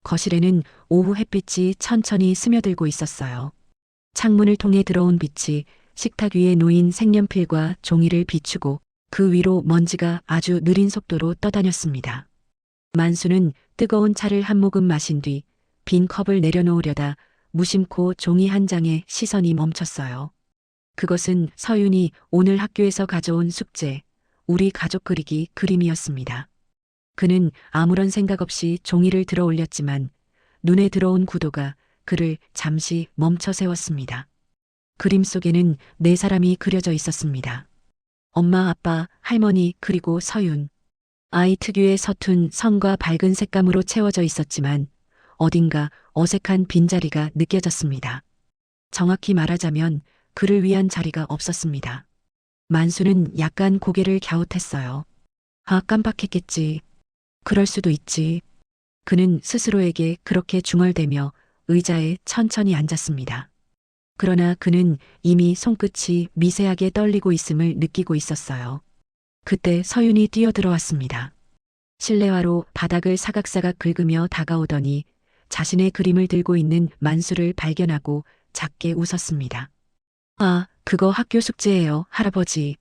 거실에는 오후 햇빛이 천천히 스며들고 있었어요. 창문을 통해 들어온 빛이 식탁 위에 놓인 색연필과 종이를 비추고 그 위로 먼지가 아주 느린 속도로 떠다녔습니다. 만수는 뜨거운 차를 한 모금 마신 뒤 빈 컵을 내려놓으려다 무심코 종이 한 장에 시선이 멈췄어요. 그것은 서윤이 오늘 학교에서 가져온 숙제, 우리 가족 그리기 그림이었습니다. 그는 아무런 생각 없이 종이를 들어 올렸지만 눈에 들어온 구도가 그를 잠시 멈춰 세웠습니다. 그림 속에는 네 사람이 그려져 있었습니다. 엄마, 아빠, 할머니, 그리고 서윤. 아이 특유의 서툰 선과 밝은 색감으로 채워져 있었지만 어딘가 어색한 빈자리가 느껴졌습니다. 정확히 말하자면 그를 위한 자리가 없었습니다. 만수는 약간 고개를 갸웃했어요. 아, 깜빡했겠지. 그럴 수도 있지. 그는 스스로에게 그렇게 중얼대며 의자에 천천히 앉았습니다. 그러나 그는 이미 손끝이 미세하게 떨리고 있음을 느끼고 있었어요. 그때 서윤이 뛰어들어왔습니다. 실내화로 바닥을 사각사각 긁으며 다가오더니 자신의 그림을 들고 있는 만수를 발견하고 작게 웃었습니다. 아, 그거 학교 숙제예요, 할아버지.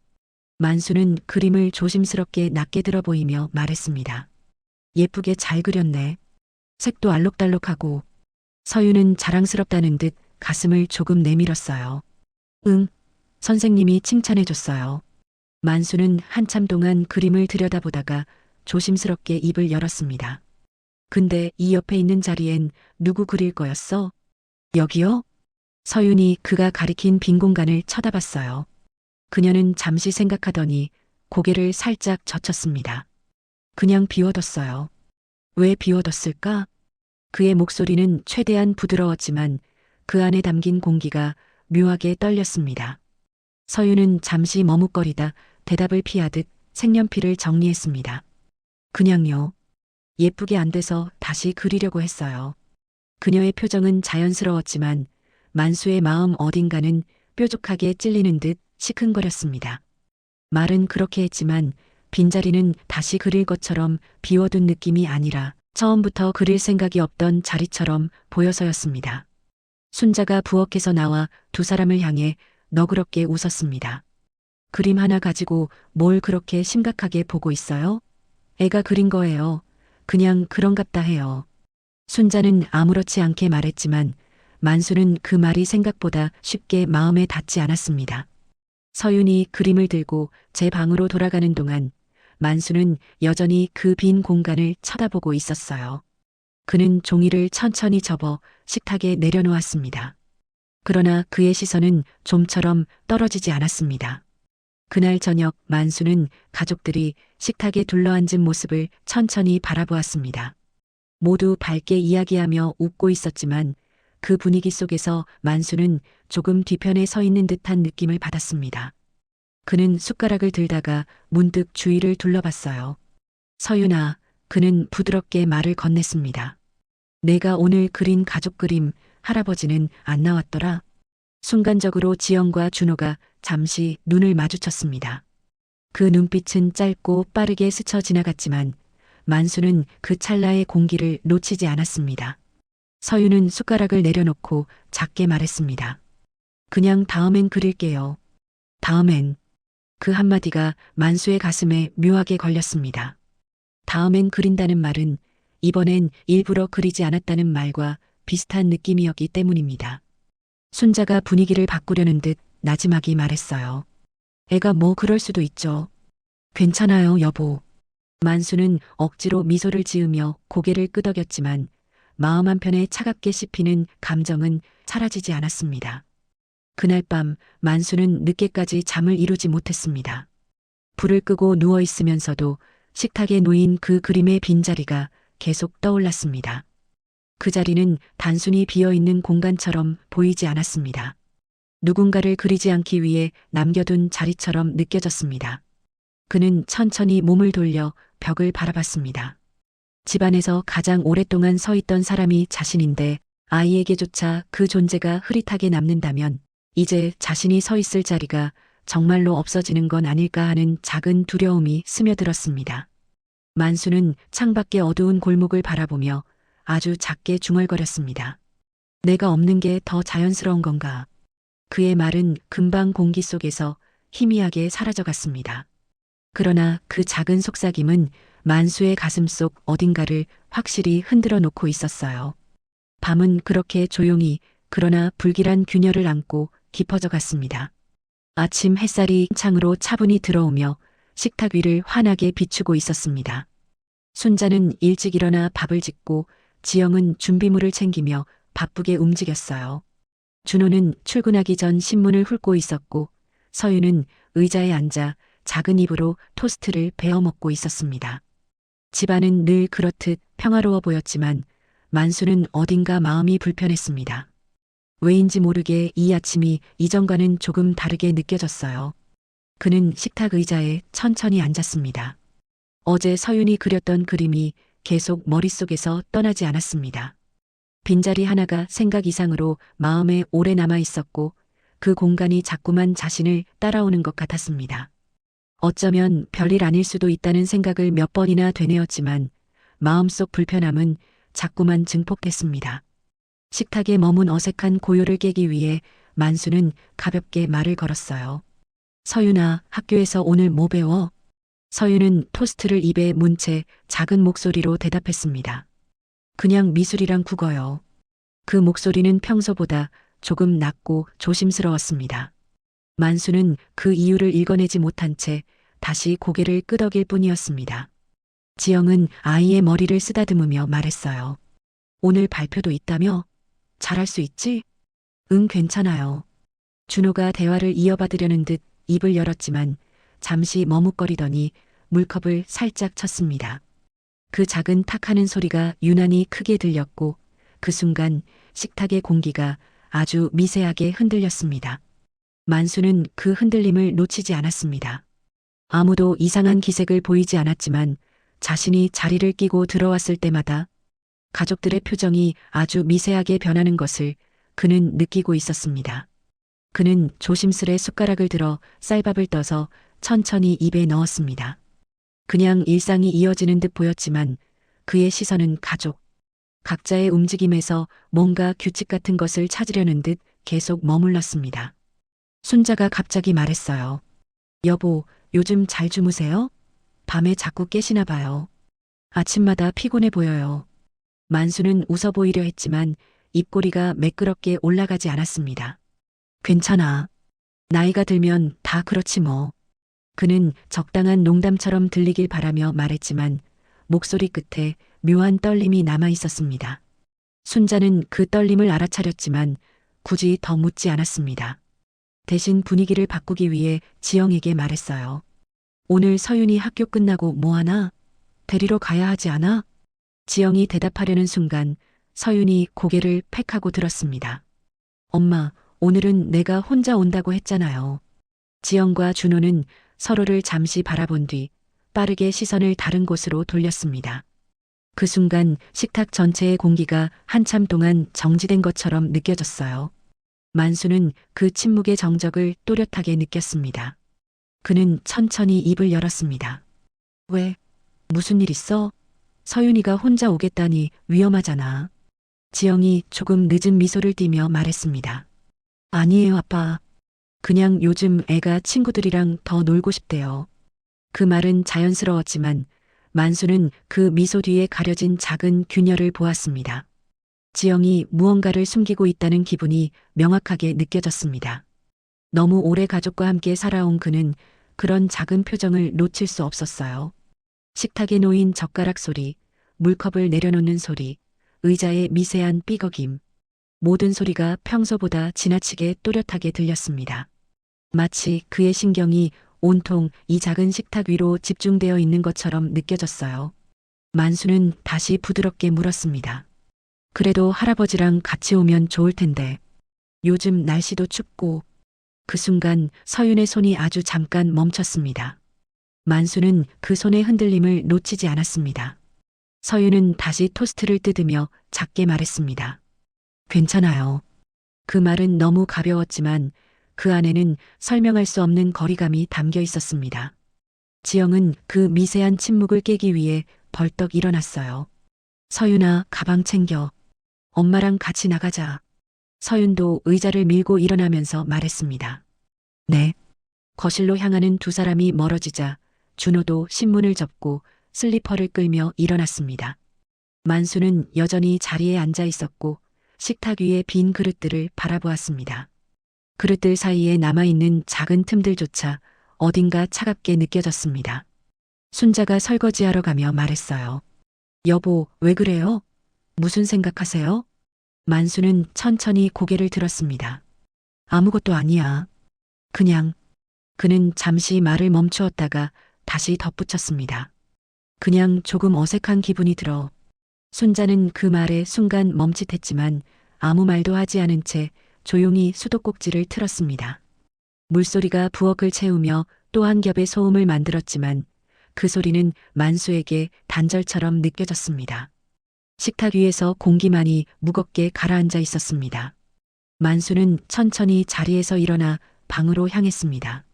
만수는 그림을 조심스럽게 낮게 들어 보이며 말했습니다. 예쁘게 잘 그렸네. 색도 알록달록하고. 서윤은 자랑스럽다는 듯 가슴을 조금 내밀었어요. 응, 선생님이 칭찬해줬어요. 만수는 한참 동안 그림을 들여다보다가 조심스럽게 입을 열었습니다. 근데 이 옆에 있는 자리엔 누구 그릴 거였어? 여기요? 서윤이 그가 가리킨 빈 공간을 쳐다봤어요. 그녀는 잠시 생각하더니 고개를 살짝 젖혔습니다. 그냥 비워뒀어요. 왜 비워뒀을까? 그의 목소리는 최대한 부드러웠지만 그 안에 담긴 공기가 묘하게 떨렸습니다. 서윤은 잠시 머뭇거리다 대답을 피하듯 색연필을 정리했습니다. 그냥요. 예쁘게 안 돼서 다시 그리려고 했어요. 그녀의 표정은 자연스러웠지만 만수의 마음 어딘가는 뾰족하게 찔리는 듯 시큰거렸습니다. 말은 그렇게 했지만 빈자리는 다시 그릴 것처럼 비워둔 느낌이 아니라 처음부터 그릴 생각이 없던 자리처럼 보여서였습니다. 순자가 부엌에서 나와 두 사람을 향해 너그럽게 웃었습니다. 그림 하나 가지고 뭘 그렇게 심각하게 보고 있어요? 애가 그린 거예요. 그냥 그런갑다 해요. 순자는 아무렇지 않게 말했지만 만수는 그 말이 생각보다 쉽게 마음에 닿지 않았습니다. 서윤이 그림을 들고 제 방으로 돌아가는 동안 만수는 여전히 그 빈 공간을 쳐다보고 있었어요. 그는 종이를 천천히 접어 식탁에 내려놓았습니다. 그러나 그의 시선은 좀처럼 떨어지지 않았습니다. 그날 저녁 만수는 가족들이 식탁에 둘러앉은 모습을 천천히 바라보았습니다. 모두 밝게 이야기하며 웃고 있었지만 그 분위기 속에서 만수는 조금 뒤편에 서 있는 듯한 느낌을 받았습니다. 그는 숟가락을 들다가 문득 주위를 둘러봤어요. 서윤아, 그는 부드럽게 말을 건넸습니다. 내가 오늘 그린 가족 그림, 할아버지는 안 나왔더라. 순간적으로 지영과 준호가 잠시 눈을 마주쳤습니다. 그 눈빛은 짧고 빠르게 스쳐 지나갔지만 만수는 그 찰나의 공기를 놓치지 않았습니다. 서윤은 숟가락을 내려놓고 작게 말했습니다. 그냥 다음엔 그릴게요. 다음엔. 그 한마디가 만수의 가슴에 묘하게 걸렸습니다. 다음엔 그린다는 말은 이번엔 일부러 그리지 않았다는 말과 비슷한 느낌이었기 때문입니다. 순자가 분위기를 바꾸려는 듯 나지막이 말했어요. 애가 뭐 그럴 수도 있죠. 괜찮아요, 여보. 만수는 억지로 미소를 지으며 고개를 끄덕였지만 마음 한편에 차갑게 씹히는 감정은 사라지지 않았습니다. 그날 밤 만수는 늦게까지 잠을 이루지 못했습니다. 불을 끄고 누워 있으면서도 식탁에 놓인 그 그림의 빈자리가 계속 떠올랐습니다. 그 자리는 단순히 비어있는 공간처럼 보이지 않았습니다. 누군가를 그리지 않기 위해 남겨둔 자리처럼 느껴졌습니다. 그는 천천히 몸을 돌려 벽을 바라봤습니다. 집안에서 가장 오랫동안 서 있던 사람이 자신인데 아이에게조차 그 존재가 흐릿하게 남는다면 이제 자신이 서 있을 자리가 정말로 없어지는 건 아닐까 하는 작은 두려움이 스며들었습니다. 만수는 창밖의 어두운 골목을 바라보며 아주 작게 중얼거렸습니다. 내가 없는 게 더 자연스러운 건가? 그의 말은 금방 공기 속에서 희미하게 사라져갔습니다. 그러나 그 작은 속삭임은 만수의 가슴속 어딘가를 확실히 흔들어 놓고 있었어요. 밤은 그렇게 조용히 그러나 불길한 균열을 안고 깊어져 갔습니다. 아침 햇살이 창으로 차분히 들어오며 식탁 위를 환하게 비추고 있었습니다. 순자는 일찍 일어나 밥을 짓고 지영은 준비물을 챙기며 바쁘게 움직였어요. 준호는 출근하기 전 신문을 훑고 있었고 서유는 의자에 앉아 작은 입으로 토스트를 베어 먹고 있었습니다. 집안은 늘 그렇듯 평화로워 보였지만 만수는 어딘가 마음이 불편했습니다. 왜인지 모르게 이 아침이 이전과는 조금 다르게 느껴졌어요. 그는 식탁 의자에 천천히 앉았습니다. 어제 서윤이 그렸던 그림이 계속 머릿속에서 떠나지 않았습니다. 빈자리 하나가 생각 이상으로 마음에 오래 남아 있었고 그 공간이 자꾸만 자신을 따라오는 것 같았습니다. 어쩌면 별일 아닐 수도 있다는 생각을 몇 번이나 되뇌었지만 마음속 불편함은 자꾸만 증폭됐습니다. 식탁에 머문 어색한 고요를 깨기 위해 만수는 가볍게 말을 걸었어요. 서윤아, 학교에서 오늘 뭐 배워? 서윤은 토스트를 입에 문 채 작은 목소리로 대답했습니다. 그냥 미술이랑 국어요. 그 목소리는 평소보다 조금 낮고 조심스러웠습니다. 만수는 그 이유를 읽어내지 못한 채 다시 고개를 끄덕일 뿐이었습니다. 지영은 아이의 머리를 쓰다듬으며 말했어요. 오늘 발표도 있다며? 잘할 수 있지? 응, 괜찮아요. 준호가 대화를 이어받으려는 듯 입을 열었지만 잠시 머뭇거리더니 물컵을 살짝 쳤습니다. 그 작은 탁하는 소리가 유난히 크게 들렸고 그 순간 식탁의 공기가 아주 미세하게 흔들렸습니다. 만수는 그 흔들림을 놓치지 않았습니다. 아무도 이상한 기색을 보이지 않았지만 자신이 자리를 끼고 들어왔을 때마다 가족들의 표정이 아주 미세하게 변하는 것을 그는 느끼고 있었습니다. 그는 조심스레 숟가락을 들어 쌀밥을 떠서 천천히 입에 넣었습니다. 그냥 일상이 이어지는 듯 보였지만 그의 시선은 가족, 각자의 움직임에서 뭔가 규칙 같은 것을 찾으려는 듯 계속 머물렀습니다. 순자가 갑자기 말했어요. 여보, 요즘 잘 주무세요? 밤에 자꾸 깨시나 봐요. 아침마다 피곤해 보여요. 만수는 웃어 보이려 했지만 입꼬리가 매끄럽게 올라가지 않았습니다. 괜찮아. 나이가 들면 다 그렇지 뭐. 그는 적당한 농담처럼 들리길 바라며 말했지만 목소리 끝에 묘한 떨림이 남아 있었습니다. 순자는 그 떨림을 알아차렸지만 굳이 더 묻지 않았습니다. 대신 분위기를 바꾸기 위해 지영에게 말했어요. 오늘 서윤이 학교 끝나고 뭐 하나? 데리러 가야 하지 않아? 지영이 대답하려는 순간 서윤이 고개를 팩 하고 들었습니다. 엄마, 오늘은 내가 혼자 온다고 했잖아요. 지영과 준호는 서로를 잠시 바라본 뒤 빠르게 시선을 다른 곳으로 돌렸습니다. 그 순간 식탁 전체의 공기가 한참 동안 정지된 것처럼 느껴졌어요. 만수는 그 침묵의 정적을 또렷하게 느꼈습니다. 그는 천천히 입을 열었습니다. 왜? 무슨 일 있어? 서윤이가 혼자 오겠다니 위험하잖아. 지영이 조금 늦은 미소를 띠며 말했습니다. 아니에요, 아빠. 그냥 요즘 애가 친구들이랑 더 놀고 싶대요. 그 말은 자연스러웠지만 만수는 그 미소 뒤에 가려진 작은 균열을 보았습니다. 지영이 무언가를 숨기고 있다는 기분이 명확하게 느껴졌습니다. 너무 오래 가족과 함께 살아온 그는 그런 작은 표정을 놓칠 수 없었어요. 식탁에 놓인 젓가락 소리, 물컵을 내려놓는 소리, 의자의 미세한 삐걱임. 모든 소리가 평소보다 지나치게 또렷하게 들렸습니다. 마치 그의 신경이 온통 이 작은 식탁 위로 집중되어 있는 것처럼 느껴졌어요. 만수는 다시 부드럽게 물었습니다. 그래도 할아버지랑 같이 오면 좋을 텐데. 요즘 날씨도 춥고. 그 순간 서윤의 손이 아주 잠깐 멈췄습니다. 만수는 그 손의 흔들림을 놓치지 않았습니다. 서윤은 다시 토스트를 뜯으며 작게 말했습니다. 괜찮아요. 그 말은 너무 가벼웠지만 그 안에는 설명할 수 없는 거리감이 담겨 있었습니다. 지영은 그 미세한 침묵을 깨기 위해 벌떡 일어났어요. 서윤아, 가방 챙겨. 엄마랑 같이 나가자. 서윤도 의자를 밀고 일어나면서 말했습니다. 네. 거실로 향하는 두 사람이 멀어지자 준호도 신문을 접고 슬리퍼를 끌며 일어났습니다. 만수는 여전히 자리에 앉아 있었고 식탁 위의 빈 그릇들을 바라보았습니다. 그릇들 사이에 남아있는 작은 틈들조차 어딘가 차갑게 느껴졌습니다. 순자가 설거지하러 가며 말했어요. 여보, 왜 그래요? 무슨 생각하세요? 만수는 천천히 고개를 들었습니다. 아무것도 아니야. 그냥. 그는 잠시 말을 멈추었다가 다시 덧붙였습니다. 그냥 조금 어색한 기분이 들어. 순자는 그 말에 순간 멈칫했지만 아무 말도 하지 않은 채 조용히 수도꼭지를 틀었습니다. 물소리가 부엌을 채우며 또 한 겹의 소음을 만들었지만 그 소리는 만수에게 단절처럼 느껴졌습니다. 식탁 위에서 공기만이 무겁게 가라앉아 있었습니다. 만수는 천천히 자리에서 일어나 방으로 향했습니다.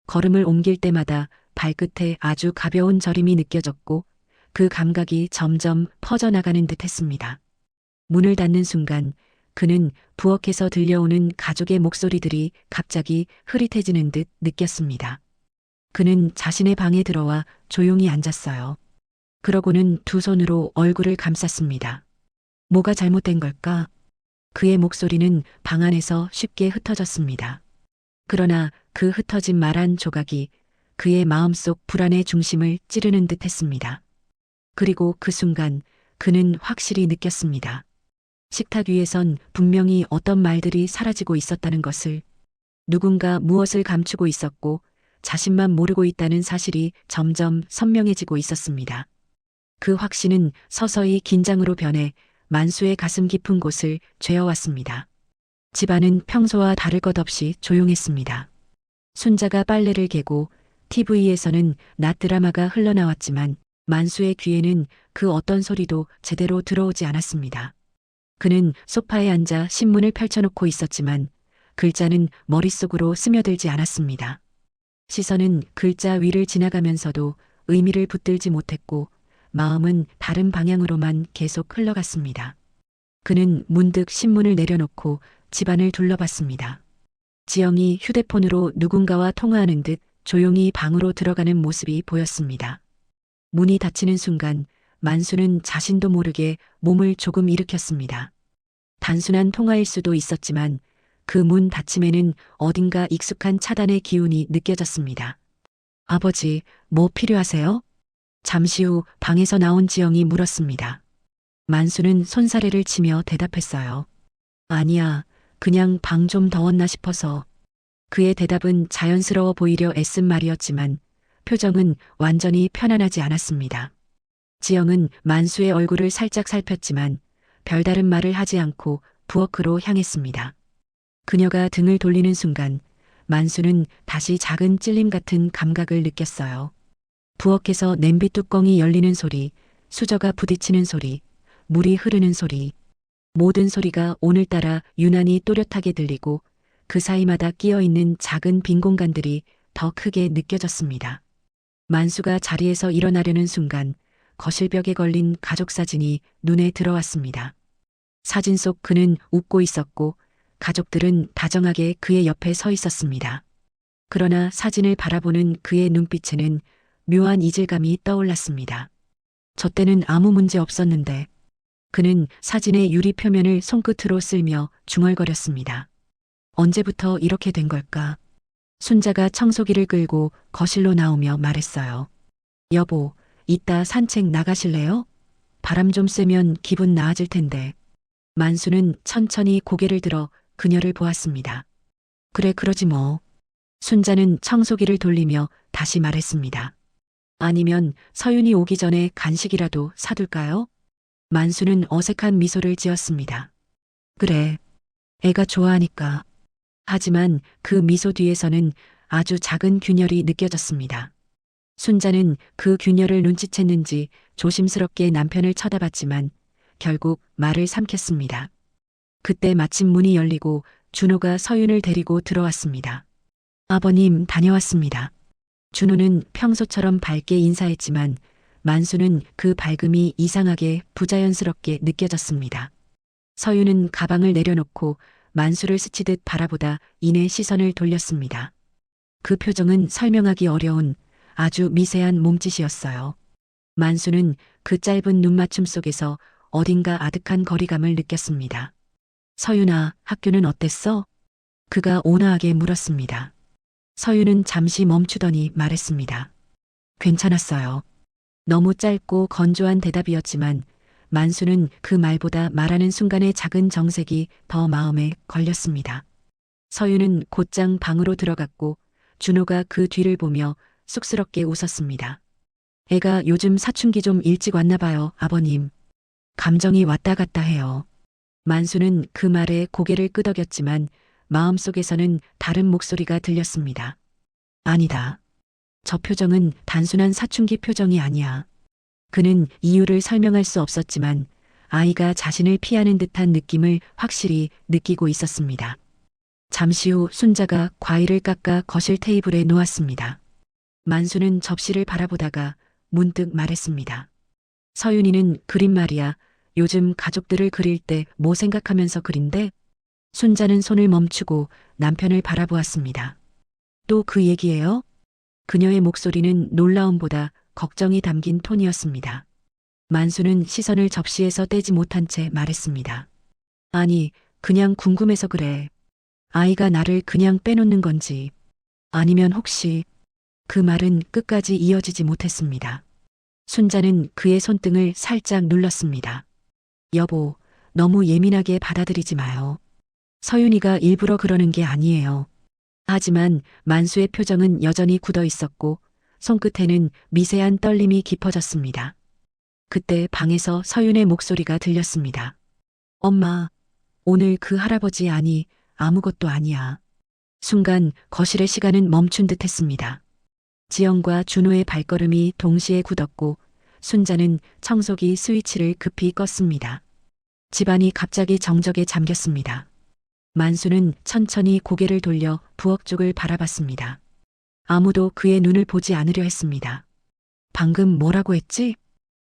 걸음을 옮길 때마다 발끝에 아주 가벼운 저림이 느껴졌고 그 감각이 점점 퍼져나가는 듯 했습니다. 문을 닫는 순간 그는 부엌에서 들려오는 가족의 목소리들이 갑자기 흐릿해지는 듯 느꼈습니다. 그는 자신의 방에 들어와 조용히 앉았어요. 그러고는 두 손으로 얼굴을 감쌌습니다. 뭐가 잘못된 걸까? 그의 목소리는 방 안에서 쉽게 흩어졌습니다. 그러나 그 흩어진 말 한 조각이 그의 마음속 불안의 중심을 찌르는 듯 했습니다. 그리고 그 순간 그는 확실히 느꼈습니다. 식탁 위에선 분명히 어떤 말들이 사라지고 있었다는 것을, 누군가 무엇을 감추고 있었고 자신만 모르고 있다는 사실이 점점 선명해지고 있었습니다. 그 확신은 서서히 긴장으로 변해 만수의 가슴 깊은 곳을 죄어왔습니다. 집안은 평소와 다를 것 없이 조용했습니다. 순자가 빨래를 개고 TV에서는 낮 드라마가 흘러나왔지만 만수의 귀에는 그 어떤 소리도 제대로 들어오지 않았습니다. 그는 소파에 앉아 신문을 펼쳐놓고 있었지만 글자는 머릿속으로 스며들지 않았습니다. 시선은 글자 위를 지나가면서도 의미를 붙들지 못했고 마음은 다른 방향으로만 계속 흘러갔습니다. 그는 문득 신문을 내려놓고 집안을 둘러봤습니다. 지영이 휴대폰으로 누군가와 통화하는 듯 조용히 방으로 들어가는 모습이 보였습니다. 문이 닫히는 순간 만수는 자신도 모르게 몸을 조금 일으켰습니다. 단순한 통화일 수도 있었지만 그 문 닫힘에는 어딘가 익숙한 차단의 기운이 느껴졌습니다. 아버지, 뭐 필요하세요? 잠시 후 방에서 나온 지영이 물었습니다. 만수는 손사래를 치며 대답했어요. 아니야, 그냥 방 좀 더웠나 싶어서. 그의 대답은 자연스러워 보이려 애쓴 말이었지만 표정은 완전히 편안하지 않았습니다. 지영은 만수의 얼굴을 살짝 살폈지만 별다른 말을 하지 않고 부엌으로 향했습니다. 그녀가 등을 돌리는 순간 만수는 다시 작은 찔림 같은 감각을 느꼈어요. 부엌에서 냄비 뚜껑이 열리는 소리, 수저가 부딪히는 소리, 물이 흐르는 소리, 모든 소리가 오늘따라 유난히 또렷하게 들리고 그 사이마다 끼어있는 작은 빈 공간들이 더 크게 느껴졌습니다. 만수가 자리에서 일어나려는 순간 거실벽에 걸린 가족사진이 눈에 들어왔습니다. 사진 속 그는 웃고 있었고 가족들은 다정하게 그의 옆에 서 있었습니다. 그러나 사진을 바라보는 그의 눈빛에는 묘한 이질감이 떠올랐습니다. 저 때는 아무 문제 없었는데. 그는 사진의 유리 표면을 손끝으로 쓸며 중얼거렸습니다. 언제부터 이렇게 된 걸까? 순자가 청소기를 끌고 거실로 나오며 말했어요. 여보, 이따 산책 나가실래요? 바람 좀 쐬면 기분 나아질 텐데. 만수는 천천히 고개를 들어 그녀를 보았습니다. 그래, 그러지 뭐. 순자는 청소기를 돌리며 다시 말했습니다. 아니면 서윤이 오기 전에 간식이라도 사둘까요? 만수는 어색한 미소를 지었습니다. 그래, 애가 좋아하니까. 하지만 그 미소 뒤에서는 아주 작은 균열이 느껴졌습니다. 순자는 그 균열을 눈치챘는지 조심스럽게 남편을 쳐다봤지만 결국 말을 삼켰습니다. 그때 마침 문이 열리고 준호가 서윤을 데리고 들어왔습니다. 아버님, 다녀왔습니다. 준호는 평소처럼 밝게 인사했지만 만수는 그 밝음이 이상하게 부자연스럽게 느껴졌습니다. 서윤은 가방을 내려놓고 만수를 스치듯 바라보다 이내 시선을 돌렸습니다. 그 표정은 설명하기 어려운 아주 미세한 몸짓이었어요. 만수는 그 짧은 눈맞춤 속에서 어딘가 아득한 거리감을 느꼈습니다. 서윤아, 학교는 어땠어? 그가 온화하게 물었습니다. 서윤은 잠시 멈추더니 말했습니다. 괜찮았어요. 너무 짧고 건조한 대답이었지만 만수는 그 말보다 말하는 순간의 작은 정색이 더 마음에 걸렸습니다. 서윤은 곧장 방으로 들어갔고 준호가 그 뒤를 보며 쑥스럽게 웃었습니다. 애가 요즘 사춘기 좀 일찍 왔나 봐요, 아버님. 감정이 왔다 갔다 해요. 만수는 그 말에 고개를 끄덕였지만 마음속에서는 다른 목소리가 들렸습니다. 아니다. 저 표정은 단순한 사춘기 표정이 아니야. 그는 이유를 설명할 수 없었지만 아이가 자신을 피하는 듯한 느낌을 확실히 느끼고 있었습니다. 잠시 후 순자가 과일을 깎아 거실 테이블에 놓았습니다. 만수는 접시를 바라보다가 문득 말했습니다. 서윤이는 그림 말이야. 요즘 가족들을 그릴 때 뭐 생각하면서 그린대? 순자는 손을 멈추고 남편을 바라보았습니다. 또 그 얘기예요? 그녀의 목소리는 놀라움보다 걱정이 담긴 톤이었습니다. 만수는 시선을 접시에서 떼지 못한 채 말했습니다. 아니, 그냥 궁금해서 그래. 아이가 나를 그냥 빼놓는 건지, 아니면 혹시, 그 말은 끝까지 이어지지 못했습니다. 순자는 그의 손등을 살짝 눌렀습니다. 여보, 너무 예민하게 받아들이지 마요. 서윤이가 일부러 그러는 게 아니에요. 하지만 만수의 표정은 여전히 굳어 있었고 손끝에는 미세한 떨림이 깊어졌습니다. 그때 방에서 서윤의 목소리가 들렸습니다. 엄마, 오늘 그 할아버지 아니, 아무것도 아니야. 순간 거실의 시간은 멈춘 듯 했습니다. 지영과 준호의 발걸음이 동시에 굳었고 순자는 청소기 스위치를 급히 껐습니다. 집안이 갑자기 정적에 잠겼습니다. 만수는 천천히 고개를 돌려 부엌 쪽을 바라봤습니다. 아무도 그의 눈을 보지 않으려 했습니다. 방금 뭐라고 했지?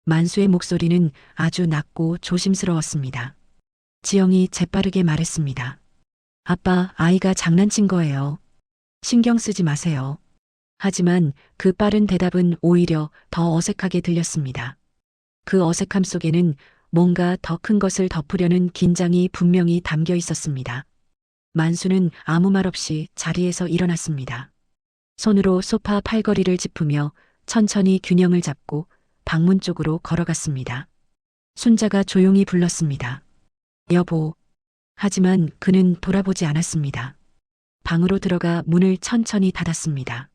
만수의 목소리는 아주 낮고 조심스러웠습니다. 지영이 재빠르게 말했습니다. 아빠, 아이가 장난친 거예요. 신경 쓰지 마세요. 하지만 그 빠른 대답은 오히려 더 어색하게 들렸습니다. 그 어색함 속에는 뭔가 더 큰 것을 덮으려는 긴장이 분명히 담겨 있었습니다. 만수는 아무 말 없이 자리에서 일어났습니다. 손으로 소파 팔걸이를 짚으며 천천히 균형을 잡고 방문 쪽으로 걸어갔습니다. 순자가 조용히 불렀습니다. 여보. 하지만 그는 돌아보지 않았습니다. 방으로 들어가 문을 천천히 닫았습니다.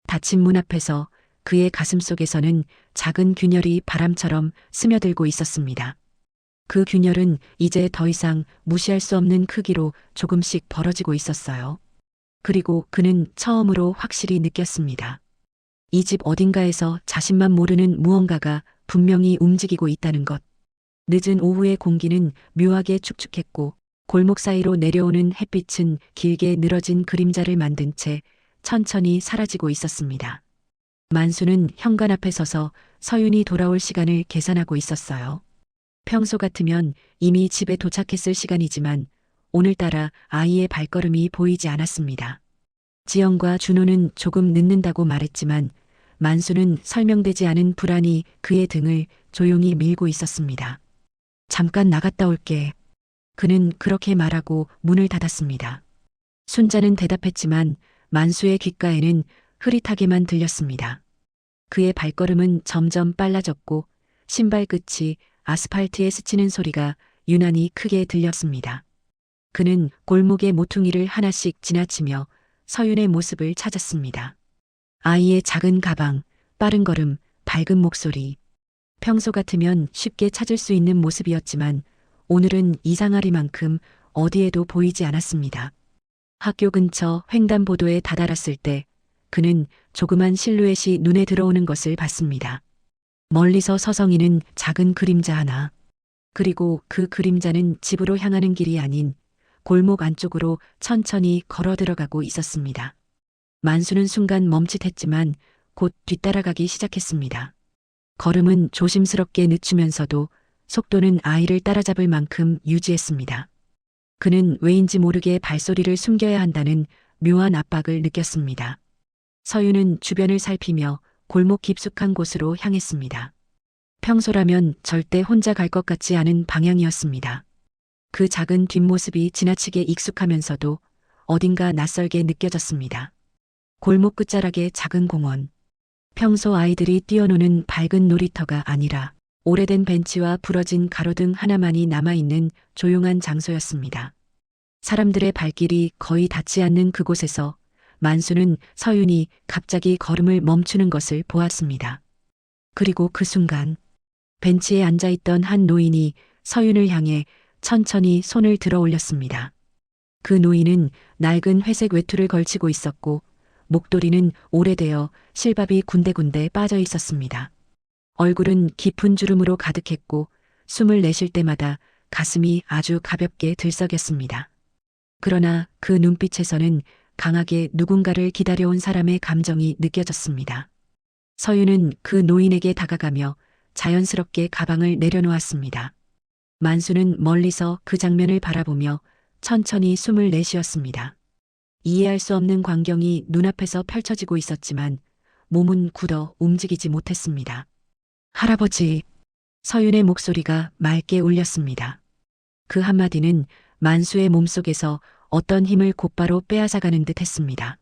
닫힌 문 앞에서 그의 가슴 속에서는 작은 균열이 바람처럼 스며들고 있었습니다. 그 균열은 이제 더 이상 무시할 수 없는 크기로 조금씩 벌어지고 있었어요. 그리고 그는 처음으로 확실히 느꼈습니다. 이 집 어딘가에서 자신만 모르는 무언가가 분명히 움직이고 있다는 것. 늦은 오후의 공기는 묘하게 축축했고 골목 사이로 내려오는 햇빛은 길게 늘어진 그림자를 만든 채 천천히 사라지고 있었습니다. 만수는 현관 앞에 서서 서윤이 돌아올 시간을 계산하고 있었어요. 평소 같으면 이미 집에 도착했을 시간이지만 오늘따라 아이의 발걸음이 보이지 않았습니다. 지영과 준호는 조금 늦는다고 말했지만 만수는 설명되지 않은 불안이 그의 등을 조용히 밀고 있었습니다. 잠깐 나갔다 올게. 그는 그렇게 말하고 문을 닫았습니다. 순자는 대답했지만 만수의 귓가에는 흐릿하게만 들렸습니다. 그의 발걸음은 점점 빨라졌고 신발 끝이 아스팔트에 스치는 소리가 유난히 크게 들렸습니다. 그는 골목의 모퉁이를 하나씩 지나치며 서윤의 모습을 찾았습니다. 아이의 작은 가방, 빠른 걸음, 밝은 목소리. 평소 같으면 쉽게 찾을 수 있는 모습이었지만 오늘은 이상하리만큼 어디에도 보이지 않았습니다. 학교 근처 횡단보도에 다다랐을 때 그는 조그만 실루엣이 눈에 들어오는 것을 봤습니다. 멀리서 서성이는 작은 그림자 하나. 그리고 그 그림자는 집으로 향하는 길이 아닌 골목 안쪽으로 천천히 걸어 들어가고 있었습니다. 만수는 순간 멈칫했지만 곧 뒤따라가기 시작했습니다. 걸음은 조심스럽게 늦추면서도 속도는 아이를 따라잡을 만큼 유지했습니다. 그는 왜인지 모르게 발소리를 숨겨야 한다는 묘한 압박을 느꼈습니다. 서윤은 주변을 살피며 골목 깊숙한 곳으로 향했습니다. 평소라면 절대 혼자 갈 것 같지 않은 방향이었습니다. 그 작은 뒷모습이 지나치게 익숙하면서도 어딘가 낯설게 느껴졌습니다. 골목 끝자락의 작은 공원. 평소 아이들이 뛰어노는 밝은 놀이터가 아니라 오래된 벤치와 부러진 가로등 하나만이 남아있는 조용한 장소였습니다. 사람들의 발길이 거의 닿지 않는 그곳에서 만수는 서윤이 갑자기 걸음을 멈추는 것을 보았습니다. 그리고 그 순간 벤치에 앉아있던 한 노인이 서윤을 향해 천천히 손을 들어 올렸습니다. 그 노인은 낡은 회색 외투를 걸치고 있었고 목도리는 오래되어 실밥이 군데군데 빠져 있었습니다. 얼굴은 깊은 주름으로 가득했고 숨을 내쉴 때마다 가슴이 아주 가볍게 들썩였습니다. 그러나 그 눈빛에서는 강하게 누군가를 기다려온 사람의 감정이 느껴졌습니다. 서윤은 그 노인에게 다가가며 자연스럽게 가방을 내려놓았습니다. 만수는 멀리서 그 장면을 바라보며 천천히 숨을 내쉬었습니다. 이해할 수 없는 광경이 눈앞에서 펼쳐지고 있었지만 몸은 굳어 움직이지 못했습니다. 할아버지, 서윤의 목소리가 맑게 울렸습니다. 그 한마디는 만수의 몸속에서 어떤 힘을 곧바로 빼앗아가는 듯 했습니다.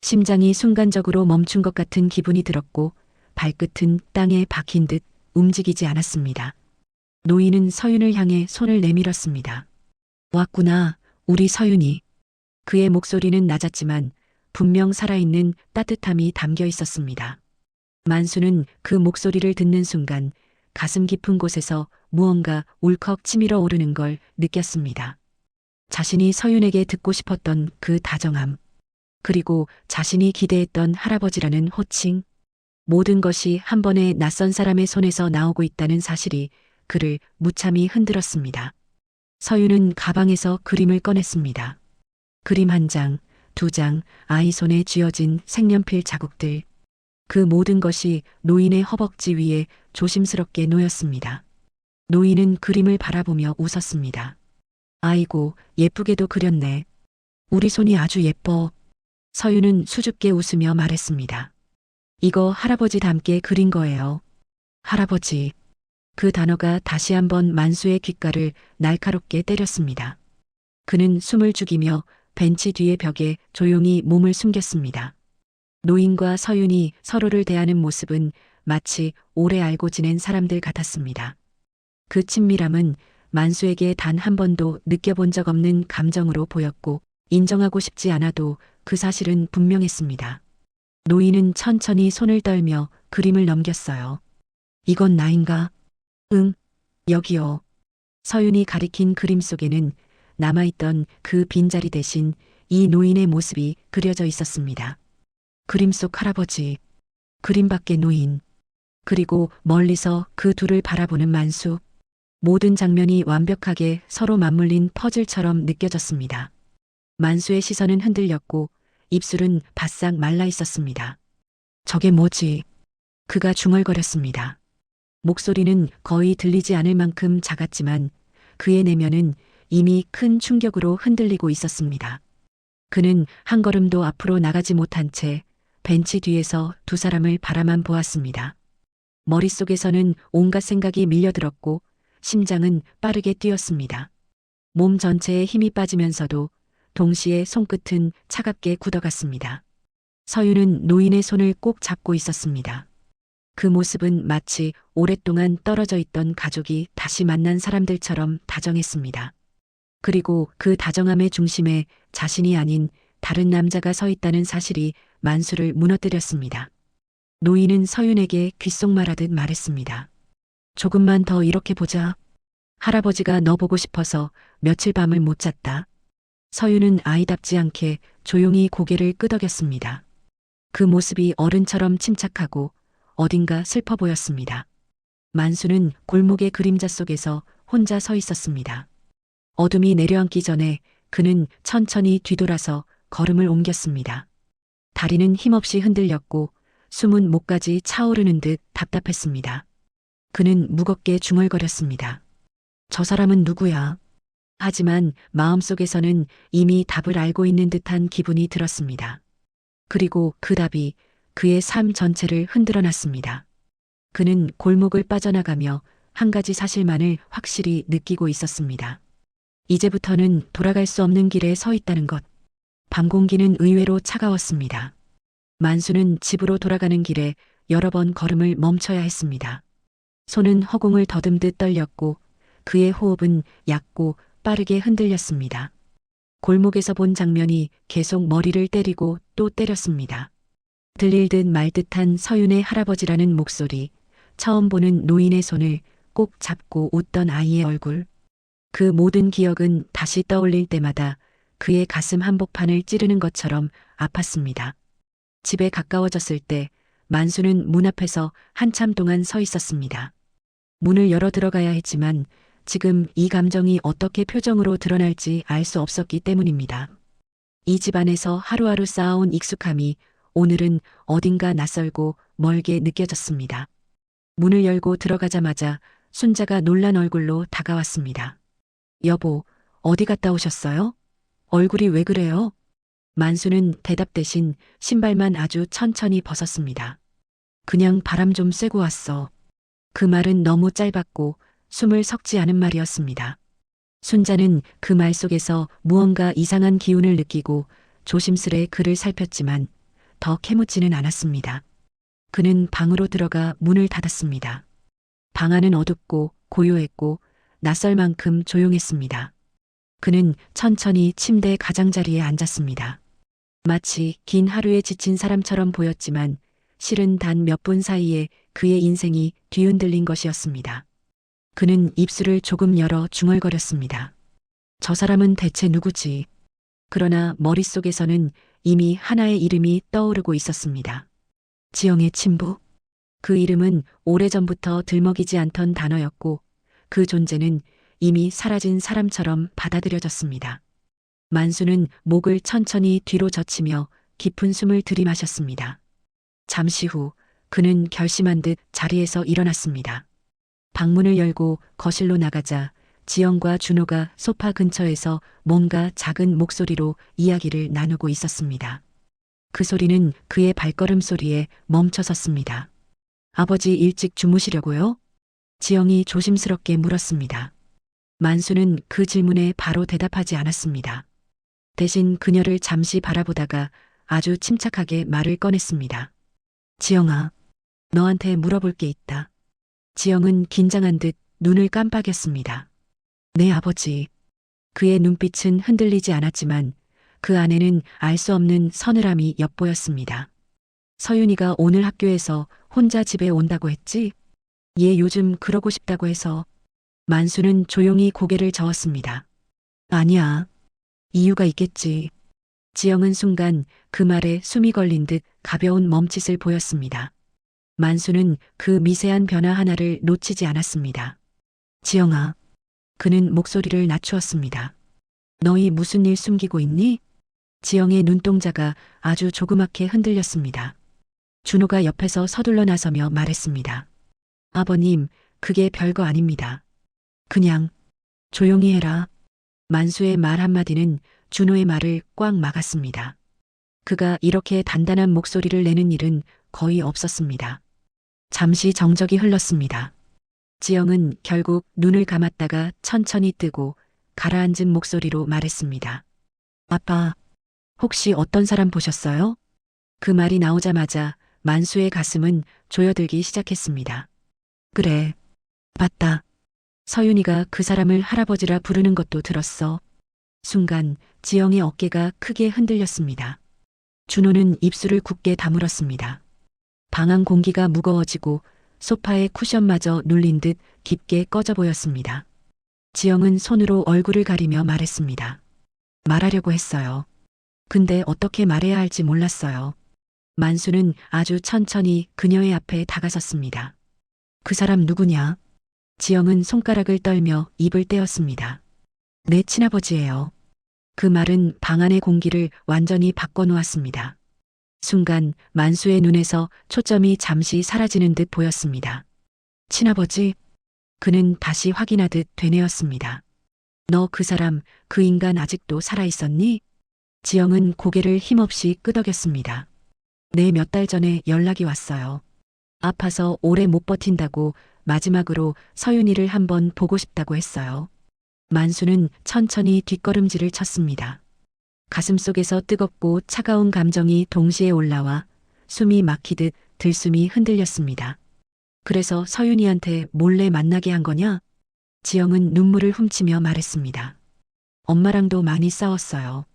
심장이 순간적으로 멈춘 것 같은 기분이 들었고 발끝은 땅에 박힌 듯 움직이지 않았습니다. 노인은 서윤을 향해 손을 내밀었습니다. 왔구나, 우리 서윤이. 그의 목소리는 낮았지만 분명 살아있는 따뜻함이 담겨 있었습니다. 만수는 그 목소리를 듣는 순간 가슴 깊은 곳에서 무언가 울컥 치밀어 오르는 걸 느꼈습니다. 자신이 서윤에게 듣고 싶었던 그 다정함, 그리고 자신이 기대했던 할아버지라는 호칭, 모든 것이 한 번에 낯선 사람의 손에서 나오고 있다는 사실이 그를 무참히 흔들었습니다. 서윤은 가방에서 그림을 꺼냈습니다. 그림 한 장, 두 장, 아이 손에 쥐어진 색연필 자국들. 그 모든 것이 노인의 허벅지 위에 조심스럽게 놓였습니다. 노인은 그림을 바라보며 웃었습니다. 아이고, 예쁘게도 그렸네. 우리 손이 아주 예뻐. 서윤은 수줍게 웃으며 말했습니다. 이거 할아버지 닮게 그린 거예요. 할아버지. 그 단어가 다시 한번 만수의 귓가를 날카롭게 때렸습니다. 그는 숨을 죽이며 벤치 뒤의 벽에 조용히 몸을 숨겼습니다. 노인과 서윤이 서로를 대하는 모습은 마치 오래 알고 지낸 사람들 같았습니다. 그 친밀함은 만수에게 단 한 번도 느껴본 적 없는 감정으로 보였고 인정하고 싶지 않아도 그 사실은 분명했습니다. 노인은 천천히 손을 떨며 그림을 넘겼어요. 이건 나인가? 응, 여기요. 서윤이 가리킨 그림 속에는 남아있던 그 빈자리 대신 이 노인의 모습이 그려져 있었습니다. 그림 속 할아버지, 그림 밖의 노인, 그리고 멀리서 그 둘을 바라보는 만수. 모든 장면이 완벽하게 서로 맞물린 퍼즐처럼 느껴졌습니다. 만수의 시선은 흔들렸고 입술은 바싹 말라 있었습니다. 저게 뭐지? 그가 중얼거렸습니다. 목소리는 거의 들리지 않을 만큼 작았지만 그의 내면은 이미 큰 충격으로 흔들리고 있었습니다. 그는 한 걸음도 앞으로 나가지 못한 채 벤치 뒤에서 두 사람을 바라만 보았습니다. 머릿속에서는 온갖 생각이 밀려들었고 심장은 빠르게 뛰었습니다. 몸 전체에 힘이 빠지면서도 동시에 손끝은 차갑게 굳어갔습니다. 서윤은 노인의 손을 꼭 잡고 있었습니다. 그 모습은 마치 오랫동안 떨어져 있던 가족이 다시 만난 사람들처럼 다정했습니다. 그리고 그 다정함의 중심에 자신이 아닌 다른 남자가 서 있다는 사실이 만수를 무너뜨렸습니다. 노인은 서윤에게 귓속말하듯 말했습니다. 조금만 더 이렇게 보자. 할아버지가 너 보고 싶어서 며칠 밤을 못 잤다. 서윤은 아이답지 않게 조용히 고개를 끄덕였습니다. 그 모습이 어른처럼 침착하고 어딘가 슬퍼 보였습니다. 만수는 골목의 그림자 속에서 혼자 서 있었습니다. 어둠이 내려앉기 전에 그는 천천히 뒤돌아서 걸음을 옮겼습니다. 다리는 힘없이 흔들렸고 숨은 목까지 차오르는 듯 답답했습니다. 그는 무겁게 중얼거렸습니다. 저 사람은 누구야? 하지만 마음속에서는 이미 답을 알고 있는 듯한 기분이 들었습니다. 그리고 그 답이 그의 삶 전체를 흔들어 놨습니다. 그는 골목을 빠져나가며 한 가지 사실만을 확실히 느끼고 있었습니다. 이제부터는 돌아갈 수 없는 길에 서 있다는 것. 밤 공기는 의외로 차가웠습니다. 만수는 집으로 돌아가는 길에 여러 번 걸음을 멈춰야 했습니다. 손은 허공을 더듬듯 떨렸고 그의 호흡은 얕고 빠르게 흔들렸습니다. 골목에서 본 장면이 계속 머리를 때리고 또 때렸습니다. 들릴 듯 말 듯한 서윤의 할아버지라는 목소리, 처음 보는 노인의 손을 꼭 잡고 웃던 아이의 얼굴. 그 모든 기억은 다시 떠올릴 때마다 그의 가슴 한복판을 찌르는 것처럼 아팠습니다. 집에 가까워졌을 때 만수는 문 앞에서 한참 동안 서 있었습니다. 문을 열어 들어가야 했지만 지금 이 감정이 어떻게 표정으로 드러날지 알 수 없었기 때문입니다. 이 집안에서 하루하루 쌓아온 익숙함이 오늘은 어딘가 낯설고 멀게 느껴졌습니다. 문을 열고 들어가자마자 순자가 놀란 얼굴로 다가왔습니다. 여보, 어디 갔다 오셨어요? 얼굴이 왜 그래요? 만수는 대답 대신 신발만 아주 천천히 벗었습니다. 그냥 바람 좀 쐬고 왔어. 그 말은 너무 짧았고 숨을 섞지 않은 말이었습니다. 순자는 그 말 속에서 무언가 이상한 기운을 느끼고 조심스레 그를 살폈지만 더 캐묻지는 않았습니다. 그는 방으로 들어가 문을 닫았습니다. 방 안은 어둡고 고요했고 낯설 만큼 조용했습니다. 그는 천천히 침대 가장자리에 앉았습니다. 마치 긴 하루에 지친 사람처럼 보였지만 실은 단 몇 분 사이에 그의 인생이 뒤흔들린 것이었습니다. 그는 입술을 조금 열어 중얼거렸습니다. 저 사람은 대체 누구지? 그러나 머릿속에서는 이미 하나의 이름이 떠오르고 있었습니다. 지영의 친부. 그 이름은 오래전부터 들먹이지 않던 단어였고 그 존재는 이미 사라진 사람처럼 받아들여졌습니다. 만수는 목을 천천히 뒤로 젖히며 깊은 숨을 들이마셨습니다. 잠시 후 그는 결심한 듯 자리에서 일어났습니다. 방문을 열고 거실로 나가자 지영과 준호가 소파 근처에서 뭔가 작은 목소리로 이야기를 나누고 있었습니다. 그 소리는 그의 발걸음 소리에 멈춰섰습니다. 아버지 일찍 주무시려고요? 지영이 조심스럽게 물었습니다. 만수는 그 질문에 바로 대답하지 않았습니다. 대신 그녀를 잠시 바라보다가 아주 침착하게 말을 꺼냈습니다. 지영아, 너한테 물어볼 게 있다. 지영은 긴장한 듯 눈을 깜빡였습니다. 네, 아버지. 그의 눈빛은 흔들리지 않았지만 그 안에는 알 수 없는 서늘함이 엿보였습니다. 서윤이가 오늘 학교에서 혼자 집에 온다고 했지? 얘 요즘 그러고 싶다고 해서. 만수는 조용히 고개를 저었습니다. 아니야. 이유가 있겠지. 지영은 순간 그 말에 숨이 걸린 듯 가벼운 멈칫을 보였습니다. 만수는 그 미세한 변화 하나를 놓치지 않았습니다. 지영아. 그는 목소리를 낮추었습니다. 너희 무슨 일 숨기고 있니? 지영의 눈동자가 아주 조그맣게 흔들렸습니다. 준호가 옆에서 서둘러 나서며 말했습니다. 아버님, 그게 별거 아닙니다. 그냥 조용히 해라. 만수의 말 한마디는 준호의 말을 꽉 막았습니다. 그가 이렇게 단단한 목소리를 내는 일은 거의 없었습니다. 잠시 정적이 흘렀습니다. 지영은 결국 눈을 감았다가 천천히 뜨고 가라앉은 목소리로 말했습니다. 아빠, 혹시 어떤 사람 보셨어요? 그 말이 나오자마자 만수의 가슴은 조여들기 시작했습니다. 그래, 봤다. 서윤이가 그 사람을 할아버지라 부르는 것도 들었어. 순간 지영의 어깨가 크게 흔들렸습니다. 준호는 입술을 굳게 다물었습니다. 방 안 공기가 무거워지고 소파의 쿠션마저 눌린 듯 깊게 꺼져 보였습니다. 지영은 손으로 얼굴을 가리며 말했습니다. 말하려고 했어요. 근데 어떻게 말해야 할지 몰랐어요. 만수는 아주 천천히 그녀의 앞에 다가섰습니다. 그 사람 누구냐? 지영은 손가락을 떨며 입을 떼었습니다. 내 친아버지예요. 그 말은 방 안의 공기를 완전히 바꿔놓았습니다. 순간 만수의 눈에서 초점이 잠시 사라지는 듯 보였습니다. 친아버지? 그는 다시 확인하듯 되뇌었습니다. 너 그 사람, 그 인간 아직도 살아있었니? 지영은 고개를 힘없이 끄덕였습니다. 네, 몇 달 전에 연락이 왔어요. 아파서 오래 못 버틴다고 마지막으로 서윤이를 한번 보고 싶다고 했어요. 만수는 천천히 뒷걸음질을 쳤습니다. 가슴속에서 뜨겁고 차가운 감정이 동시에 올라와 숨이 막히듯 들숨이 흔들렸습니다. 그래서 서윤이한테 몰래 만나게 한 거냐? 지영은 눈물을 훔치며 말했습니다. 엄마랑도 많이 싸웠어요.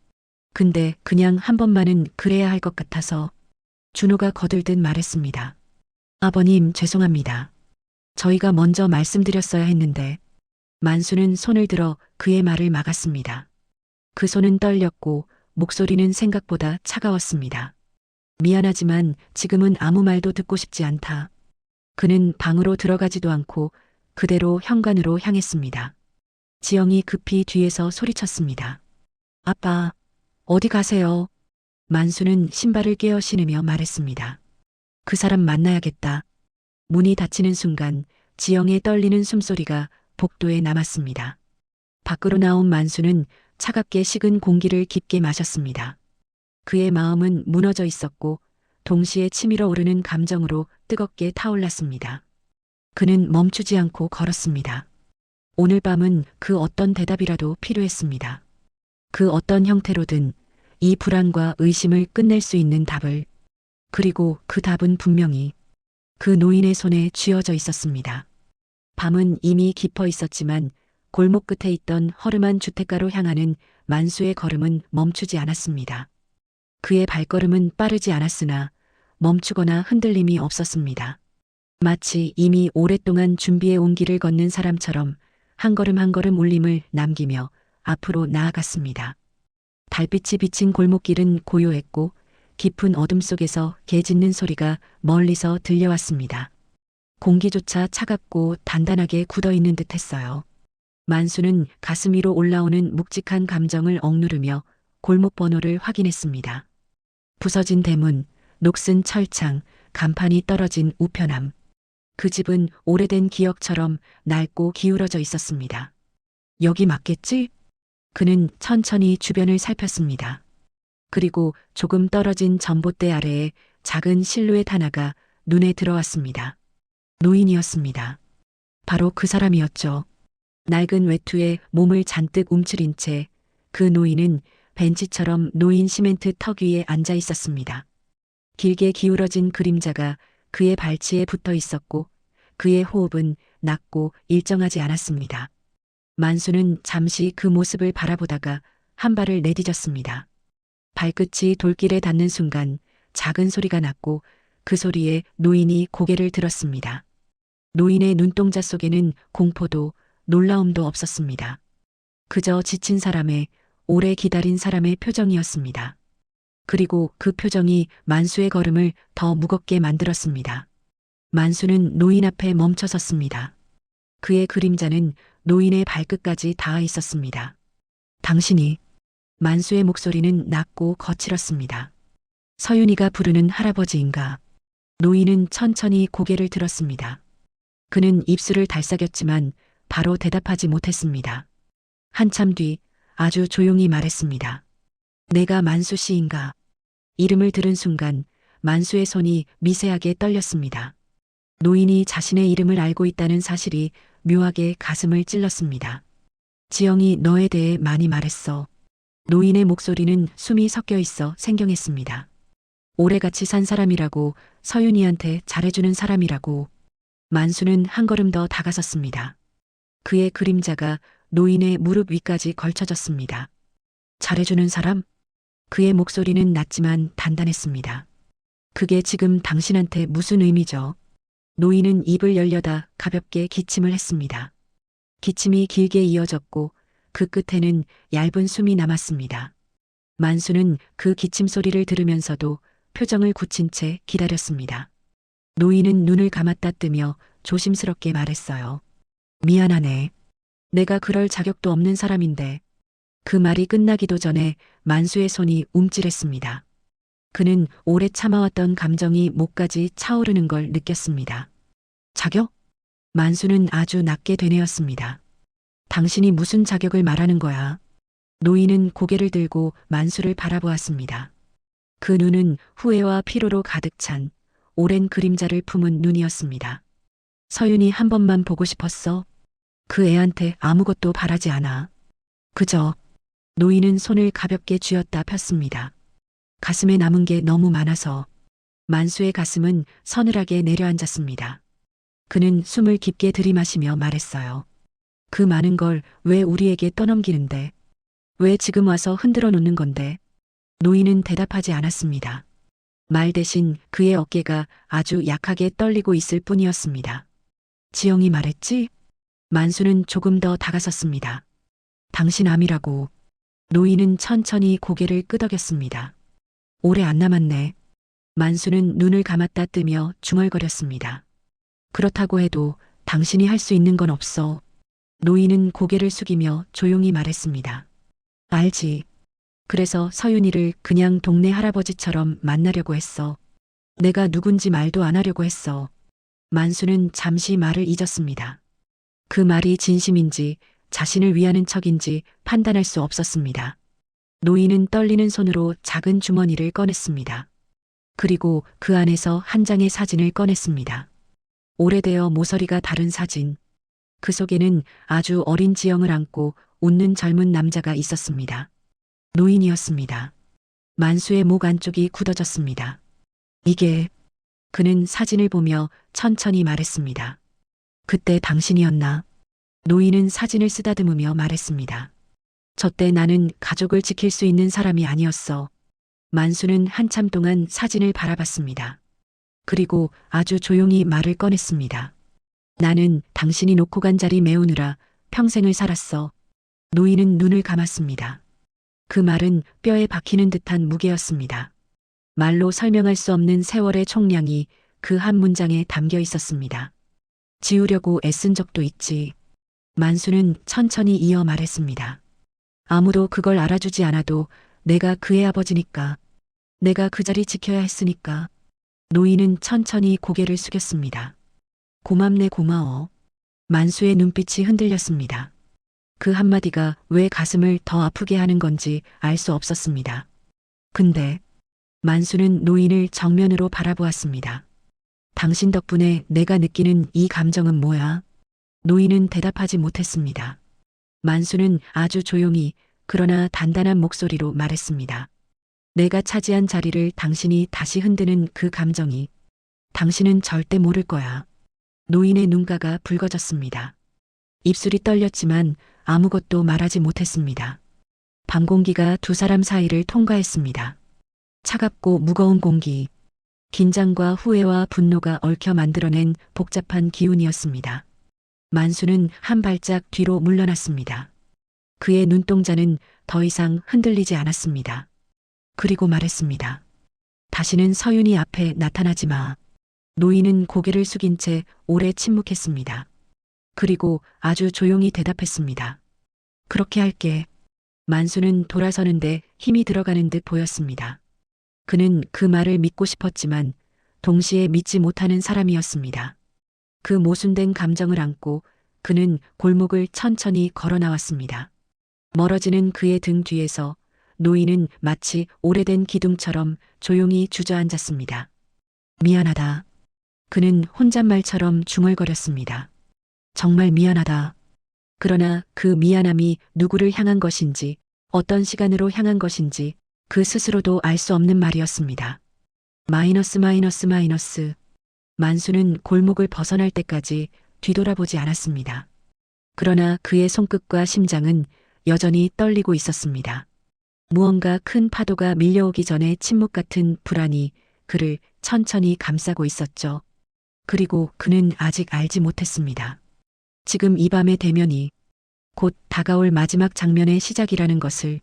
근데 그냥 한 번만은 그래야 할 것 같아서. 준호가 거들듯 말했습니다. 아버님, 죄송합니다. 저희가 먼저 말씀드렸어야 했는데. 만수는 손을 들어 그의 말을 막았습니다. 그 손은 떨렸고 목소리는 생각보다 차가웠습니다. 미안하지만 지금은 아무 말도 듣고 싶지 않다. 그는 방으로 들어가지도 않고 그대로 현관으로 향했습니다. 지영이 급히 뒤에서 소리쳤습니다. 아빠, 어디 가세요? 만수는 신발을 깨어 신으며 말했습니다. 그 사람 만나야겠다. 문이 닫히는 순간 지영의 떨리는 숨소리가 복도에 남았습니다. 밖으로 나온 만수는 차갑게 식은 공기를 깊게 마셨습니다. 그의 마음은 무너져 있었고 동시에 치밀어 오르는 감정으로 뜨겁게 타올랐습니다. 그는 멈추지 않고 걸었습니다. 오늘 밤은 그 어떤 대답이라도 필요했습니다. 그 어떤 형태로든 이 불안과 의심을 끝낼 수 있는 답을. 그리고 그 답은 분명히 그 노인의 손에 쥐어져 있었습니다. 밤은 이미 깊어 있었지만 골목 끝에 있던 허름한 주택가로 향하는 만수의 걸음은 멈추지 않았습니다. 그의 발걸음은 빠르지 않았으나 멈추거나 흔들림이 없었습니다. 마치 이미 오랫동안 준비해 온 길을 걷는 사람처럼 한 걸음 한 걸음 울림을 남기며 앞으로 나아갔습니다. 달빛이 비친 골목길은 고요했고 깊은 어둠 속에서 개 짖는 소리가 멀리서 들려왔습니다. 공기조차 차갑고 단단하게 굳어있는 듯했어요. 만수는 가슴 위로 올라오는 묵직한 감정을 억누르며 골목 번호를 확인했습니다. 부서진 대문, 녹슨 철창, 간판이 떨어진 우편함. 그 집은 오래된 기억처럼 낡고 기울어져 있었습니다. 여기 맞겠지? 그는 천천히 주변을 살폈습니다. 그리고 조금 떨어진 전봇대 아래에 작은 실루엣 하나가 눈에 들어왔습니다. 노인이었습니다. 바로 그 사람이었죠. 낡은 외투에 몸을 잔뜩 움츠린 채 그 노인은 벤치처럼 놓인 시멘트 턱 위에 앉아 있었습니다. 길게 기울어진 그림자가 그의 발치에 붙어 있었고 그의 호흡은 낮고 일정하지 않았습니다. 만수는 잠시 그 모습을 바라보다가 한 발을 내디뎠습니다. 발끝이 돌길에 닿는 순간 작은 소리가 났고 그 소리에 노인이 고개를 들었습니다. 노인의 눈동자 속에는 공포도 놀라움도 없었습니다. 그저 지친 사람의, 오래 기다린 사람의 표정이었습니다. 그리고 그 표정이 만수의 걸음을 더 무겁게 만들었습니다. 만수는 노인 앞에 멈춰 섰습니다. 그의 그림자는 노인의 발끝까지 닿아 있었습니다. 당신이. 만수의 목소리는 낮고 거칠었습니다. 서윤이가 부르는 할아버지인가? 노인은 천천히 고개를 들었습니다. 그는 입술을 달싹였지만 바로 대답하지 못했습니다. 한참 뒤 아주 조용히 말했습니다. 내가 만수 씨인가? 이름을 들은 순간 만수의 손이 미세하게 떨렸습니다. 노인이 자신의 이름을 알고 있다는 사실이 묘하게 가슴을 찔렀습니다. 지영이 너에 대해 많이 말했어. 노인의 목소리는 숨이 섞여 있어 생경했습니다. 오래같이 산 사람이라고, 서윤이한테 잘해주는 사람이라고. 만수는 한 걸음 더 다가섰습니다. 그의 그림자가 노인의 무릎 위까지 걸쳐졌습니다. 잘해주는 사람? 그의 목소리는 낮지만 단단했습니다. 그게 지금 당신한테 무슨 의미죠? 노인은 입을 열려다 가볍게 기침을 했습니다. 기침이 길게 이어졌고 그 끝에는 얇은 숨이 남았습니다. 만수는 그 기침 소리를 들으면서도 표정을 굳힌 채 기다렸습니다. 노인은 눈을 감았다 뜨며 조심스럽게 말했어요. 미안하네. 내가 그럴 자격도 없는 사람인데. 그 말이 끝나기도 전에 만수의 손이 움찔했습니다. 그는 오래 참아왔던 감정이 목까지 차오르는 걸 느꼈습니다. 자격? 만수는 아주 낮게 되뇌었습니다. 당신이 무슨 자격을 말하는 거야? 노인은 고개를 들고 만수를 바라보았습니다. 그 눈은 후회와 피로로 가득 찬 오랜 그림자를 품은 눈이었습니다. 서윤이 한 번만 보고 싶었어. 그 애한테 아무것도 바라지 않아. 그저 노인은 손을 가볍게 쥐었다 폈습니다. 가슴에 남은 게 너무 많아서. 만수의 가슴은 서늘하게 내려앉았습니다. 그는 숨을 깊게 들이마시며 말했어요. 그 많은 걸 왜 우리에게 떠넘기는데? 왜 지금 와서 흔들어 놓는 건데? 노인은 대답하지 않았습니다. 말 대신 그의 어깨가 아주 약하게 떨리고 있을 뿐이었습니다. 지영이 말했지? 만수는 조금 더 다가섰습니다. 당신 암이라고. 노인은 천천히 고개를 끄덕였습니다. 오래 안 남았네. 만수는 눈을 감았다 뜨며 중얼거렸습니다. 그렇다고 해도 당신이 할 수 있는 건 없어. 노인은 고개를 숙이며 조용히 말했습니다. 알지. 그래서 서윤이를 그냥 동네 할아버지처럼 만나려고 했어. 내가 누군지 말도 안 하려고 했어. 만수는 잠시 말을 잊었습니다. 그 말이 진심인지 자신을 위하는 척인지 판단할 수 없었습니다. 노인은 떨리는 손으로 작은 주머니를 꺼냈습니다. 그리고 그 안에서 한 장의 사진을 꺼냈습니다. 오래되어 모서리가 다른 사진. 그 속에는 아주 어린 지영을 안고 웃는 젊은 남자가 있었습니다. 노인이었습니다. 만수의 목 안쪽이 굳어졌습니다. 이게... 그는 사진을 보며 천천히 말했습니다. 그때 당신이었나? 노인은 사진을 쓰다듬으며 말했습니다. 저때 나는 가족을 지킬 수 있는 사람이 아니었어. 만수는 한참 동안 사진을 바라봤습니다. 그리고 아주 조용히 말을 꺼냈습니다. 나는 당신이 놓고 간 자리 메우느라 평생을 살았어. 노인은 눈을 감았습니다. 그 말은 뼈에 박히는 듯한 무게였습니다. 말로 설명할 수 없는 세월의 총량이 그 한 문장에 담겨 있었습니다. 지우려고 애쓴 적도 있지. 만수는 천천히 이어 말했습니다. 아무도 그걸 알아주지 않아도 내가 그의 아버지니까. 내가 그 자리 지켜야 했으니까. 노인은 천천히 고개를 숙였습니다. 고맙네 고마워. 만수의 눈빛이 흔들렸습니다. 그 한마디가 왜 가슴을 더 아프게 하는 건지 알 수 없었습니다. 근데 만수는 노인을 정면으로 바라보았습니다. 당신 덕분에 내가 느끼는 이 감정은 뭐야? 노인은 대답하지 못했습니다. 만수는 아주 조용히 그러나 단단한 목소리로 말했습니다. 내가 차지한 자리를 당신이 다시 흔드는 그 감정이 당신은 절대 모를 거야. 노인의 눈가가 붉어졌습니다. 입술이 떨렸지만 아무것도 말하지 못했습니다. 밤 공기가 두 사람 사이를 통과했습니다. 차갑고 무거운 공기, 긴장과 후회와 분노가 얽혀 만들어낸 복잡한 기운이었습니다. 만수는 한 발짝 뒤로 물러났습니다. 그의 눈동자는 더 이상 흔들리지 않았습니다. 그리고 말했습니다. 다시는 서윤이 앞에 나타나지 마. 노인은 고개를 숙인 채 오래 침묵했습니다. 그리고 아주 조용히 대답했습니다. 그렇게 할게. 만수는 돌아서는데 힘이 들어가는 듯 보였습니다. 그는 그 말을 믿고 싶었지만 동시에 믿지 못하는 사람이었습니다. 그 모순된 감정을 안고 그는 골목을 천천히 걸어 나왔습니다. 멀어지는 그의 등 뒤에서 노인은 마치 오래된 기둥처럼 조용히 주저앉았습니다. 미안하다. 그는 혼잣말처럼 중얼거렸습니다. 정말 미안하다. 그러나 그 미안함이 누구를 향한 것인지 어떤 시간으로 향한 것인지 그 스스로도 알 수 없는 말이었습니다. 마이너스. 만수는 골목을 벗어날 때까지 뒤돌아보지 않았습니다. 그러나 그의 손끝과 심장은 여전히 떨리고 있었습니다. 무언가 큰 파도가 밀려오기 전에 침묵 같은 불안이 그를 천천히 감싸고 있었죠. 그리고 그는 아직 알지 못했습니다. 지금 이 밤의 대면이 곧 다가올 마지막 장면의 시작이라는 것을.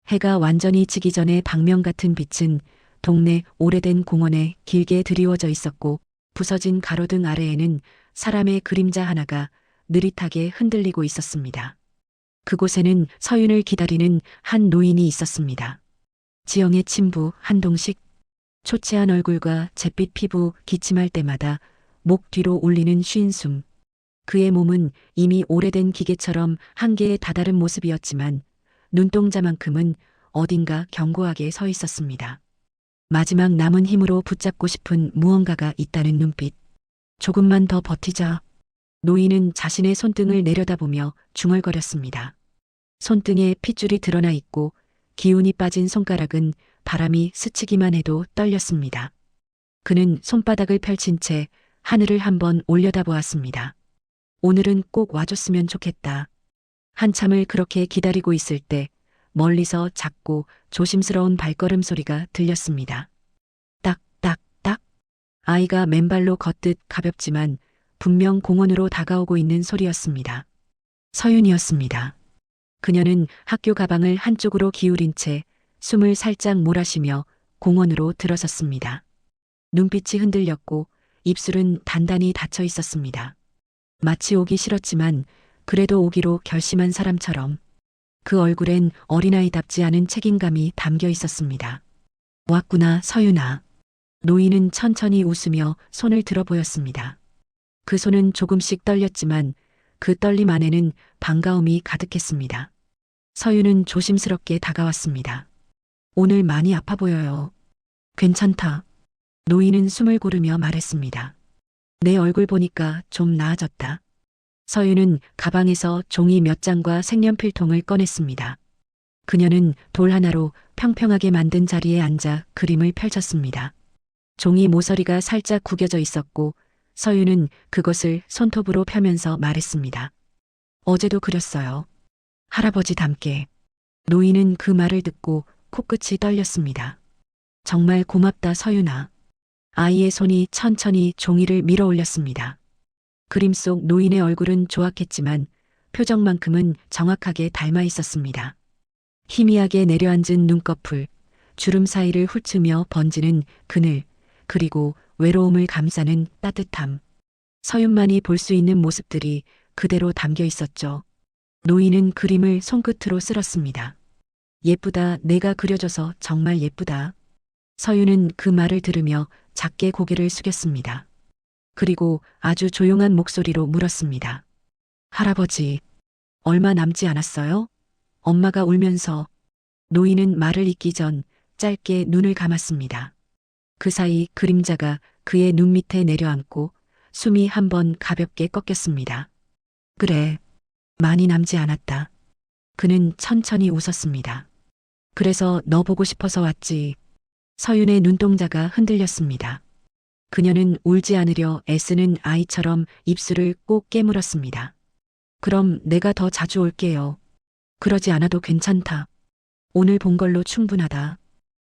해가 완전히 지기 전에 방명 같은 빛은 동네 오래된 공원에 길게 드리워져 있었고 부서진 가로등 아래에는 사람의 그림자 하나가 느릿하게 흔들리고 있었습니다. 그곳에는 서윤을 기다리는 한 노인이 있었습니다. 지영의 친부 한동식. 초췌한 얼굴과 잿빛 피부 기침할 때마다 목 뒤로 울리는 쉰 숨. 그의 몸은 이미 오래된 기계처럼 한계에 다다른 모습이었지만 눈동자만큼은 어딘가 견고하게 서 있었습니다. 마지막 남은 힘으로 붙잡고 싶은 무언가가 있다는 눈빛. 조금만 더 버티자. 노인은 자신의 손등을 내려다보며 중얼거렸습니다. 손등에 핏줄이 드러나 있고 기운이 빠진 손가락은 바람이 스치기만 해도 떨렸습니다. 그는 손바닥을 펼친 채 하늘을 한번 올려다보았습니다. 오늘은 꼭 와줬으면 좋겠다. 한참을 그렇게 기다리고 있을 때 멀리서 작고 조심스러운 발걸음 소리가 들렸습니다. 딱, 딱, 딱. 아이가 맨발로 걷듯 가볍지만 분명 공원으로 다가오고 있는 소리였습니다. 서윤이었습니다. 그녀는 학교 가방을 한쪽으로 기울인 채 숨을 살짝 몰아쉬며 공원으로 들어섰습니다. 눈빛이 흔들렸고 입술은 단단히 닫혀 있었습니다. 마치 오기 싫었지만 그래도 오기로 결심한 사람처럼 그 얼굴엔 어린아이답지 않은 책임감이 담겨 있었습니다. 왔구나, 서윤아. 노인은 천천히 웃으며 손을 들어 보였습니다. 그 손은 조금씩 떨렸지만 그 떨림 안에는 반가움이 가득했습니다. 서윤은 조심스럽게 다가왔습니다. 오늘 많이 아파 보여요. 괜찮다. 노인은 숨을 고르며 말했습니다. 내 얼굴 보니까 좀 나아졌다. 서윤은 가방에서 종이 몇 장과 색연필통을 꺼냈습니다. 그녀는 돌 하나로 평평하게 만든 자리에 앉아 그림을 펼쳤습니다. 종이 모서리가 살짝 구겨져 있었고 서윤은 그것을 손톱으로 펴면서 말했습니다. 어제도 그렸어요. 할아버지 닮게. 노인은 그 말을 듣고 코끝이 떨렸습니다. 정말 고맙다, 서윤아. 아이의 손이 천천히 종이를 밀어 올렸습니다. 그림 속 노인의 얼굴은 조악했지만 표정만큼은 정확하게 닮아 있었습니다. 희미하게 내려앉은 눈꺼풀, 주름 사이를 훑으며 번지는 그늘, 그리고 외로움을 감싸는 따뜻함. 서윤만이 볼 수 있는 모습들이 그대로 담겨 있었죠. 노인은 그림을 손끝으로 쓸었습니다. 예쁘다, 내가 그려줘서 정말 예쁘다. 서윤은 그 말을 들으며 작게 고개를 숙였습니다. 그리고 아주 조용한 목소리로 물었습니다. 할아버지, 얼마 남지 않았어요? 엄마가 울면서. 노인은 말을 잇기 전 짧게 눈을 감았습니다. 그 사이 그림자가 그의 눈 밑에 내려앉고 숨이 한번 가볍게 꺾였습니다. 그래, 많이 남지 않았다. 그는 천천히 웃었습니다. 그래서 너 보고 싶어서 왔지. 서윤의 눈동자가 흔들렸습니다. 그녀는 울지 않으려 애쓰는 아이처럼 입술을 꼭 깨물었습니다. 그럼 내가 더 자주 올게요. 그러지 않아도 괜찮다. 오늘 본 걸로 충분하다.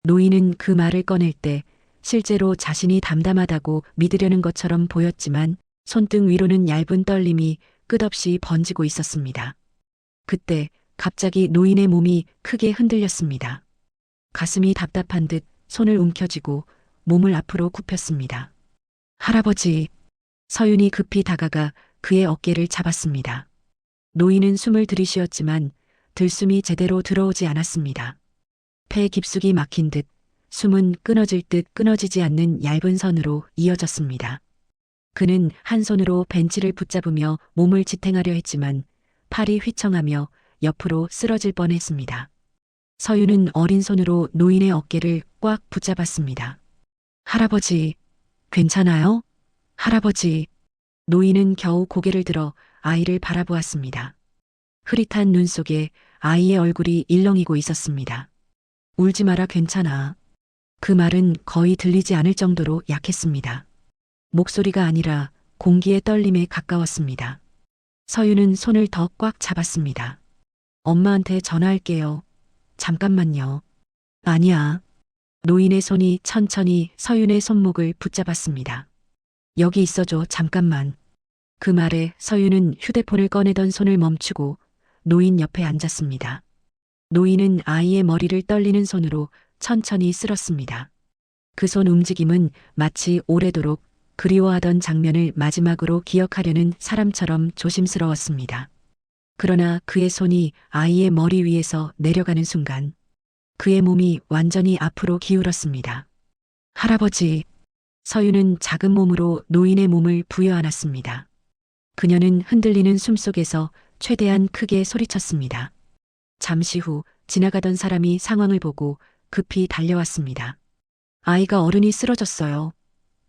노인은 그 말을 꺼낼 때 실제로 자신이 담담하다고 믿으려는 것처럼 보였지만 손등 위로는 얇은 떨림이 끝없이 번지고 있었습니다. 그때 갑자기 노인의 몸이 크게 흔들렸습니다. 가슴이 답답한 듯 손을 움켜쥐고 몸을 앞으로 굽혔습니다. 할아버지. 서윤이 급히 다가가 그의 어깨를 잡았습니다. 노인은 숨을 들이쉬었지만 들숨이 제대로 들어오지 않았습니다. 폐 깊숙이 막힌 듯 숨은 끊어질 듯 끊어지지 않는 얇은 선으로 이어졌습니다. 그는 한 손으로 벤치를 붙잡으며 몸을 지탱하려 했지만 팔이 휘청하며 옆으로 쓰러질 뻔했습니다. 서윤은 어린 손으로 노인의 어깨를 꽉 붙잡았습니다. 할아버지, 괜찮아요? 할아버지. 노인은 겨우 고개를 들어 아이를 바라보았습니다. 흐릿한 눈 속에 아이의 얼굴이 일렁이고 있었습니다. 울지 마라, 괜찮아. 그 말은 거의 들리지 않을 정도로 약했습니다. 목소리가 아니라 공기의 떨림에 가까웠습니다. 서윤은 손을 더 꽉 잡았습니다. 엄마한테 전화할게요. 잠깐만요. 아니야. 노인의 손이 천천히 서윤의 손목을 붙잡았습니다. 여기 있어줘, 잠깐만. 그 말에 서윤은 휴대폰을 꺼내던 손을 멈추고 노인 옆에 앉았습니다. 노인은 아이의 머리를 떨리는 손으로 천천히 쓸었습니다. 그 손 움직임은 마치 오래도록 그리워하던 장면을 마지막으로 기억하려는 사람처럼 조심스러웠습니다. 그러나 그의 손이 아이의 머리 위에서 내려가는 순간 그의 몸이 완전히 앞으로 기울었습니다. 할아버지. 서유는 작은 몸으로 노인의 몸을 부여안았습니다. 그녀는 흔들리는 숨속에서 최대한 크게 소리쳤습니다. 잠시 후 지나가던 사람이 상황을 보고 급히 달려왔습니다. 아이가 어른이 쓰러졌어요.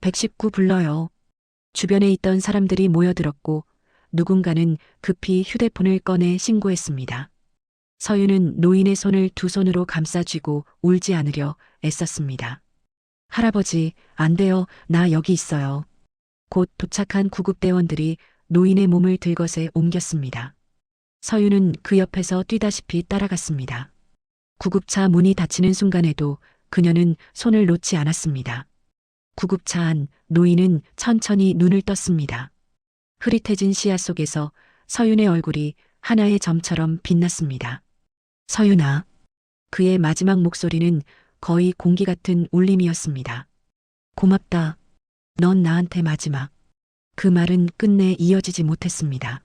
119 불러요. 주변에 있던 사람들이 모여들었고 누군가는 급히 휴대폰을 꺼내 신고했습니다. 서유는 노인의 손을 두 손으로 감싸쥐고 울지 않으려 애썼습니다. 할아버지, 안 돼요. 나 여기 있어요. 곧 도착한 구급대원들이 노인의 몸을 들것에 옮겼습니다. 서유는 그 옆에서 뛰다시피 따라갔습니다. 구급차 문이 닫히는 순간에도 그녀는 손을 놓지 않았습니다. 구급차 안 노인은 천천히 눈을 떴습니다. 흐릿해진 시야 속에서 서윤의 얼굴이 하나의 점처럼 빛났습니다. 서윤아. 그의 마지막 목소리는 거의 공기 같은 울림이었습니다. 고맙다. 넌 나한테 마지막. 그 말은 끝내 이어지지 못했습니다.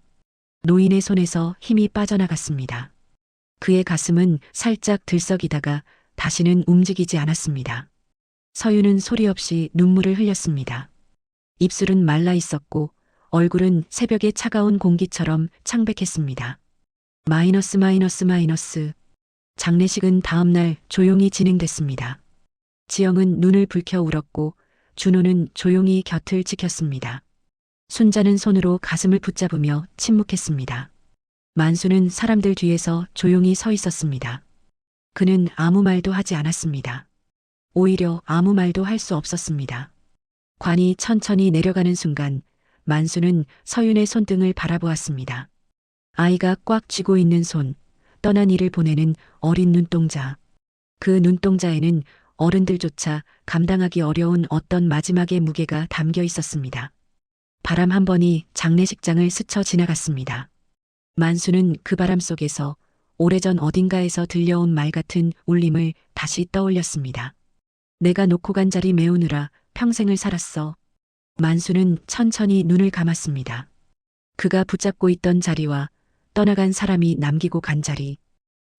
노인의 손에서 힘이 빠져나갔습니다. 그의 가슴은 살짝 들썩이다가 다시는 움직이지 않았습니다. 서유는 소리 없이 눈물을 흘렸습니다. 입술은 말라 있었고 얼굴은 새벽의 차가운 공기처럼 창백했습니다. 마이너스. 장례식은 다음날 조용히 진행됐습니다. 지영은 눈을 붉혀 울었고 준호는 조용히 곁을 지켰습니다. 순자는 손으로 가슴을 붙잡으며 침묵했습니다. 만수는 사람들 뒤에서 조용히 서 있었습니다. 그는 아무 말도 하지 않았습니다. 오히려 아무 말도 할 수 없었습니다. 관이 천천히 내려가는 순간 만수는 서윤의 손등을 바라보았습니다. 아이가 꽉 쥐고 있는 손, 떠난 이를 보내는 어린 눈동자. 그 눈동자에는 어른들조차 감당하기 어려운 어떤 마지막의 무게가 담겨 있었습니다. 바람 한 번이 장례식장을 스쳐 지나갔습니다. 만수는 그 바람 속에서 오래전 어딘가에서 들려온 말 같은 울림을 다시 떠올렸습니다. 내가 놓고 간 자리 메우느라 평생을 살았어. 만수는 천천히 눈을 감았습니다. 그가 붙잡고 있던 자리와 떠나간 사람이 남기고 간 자리.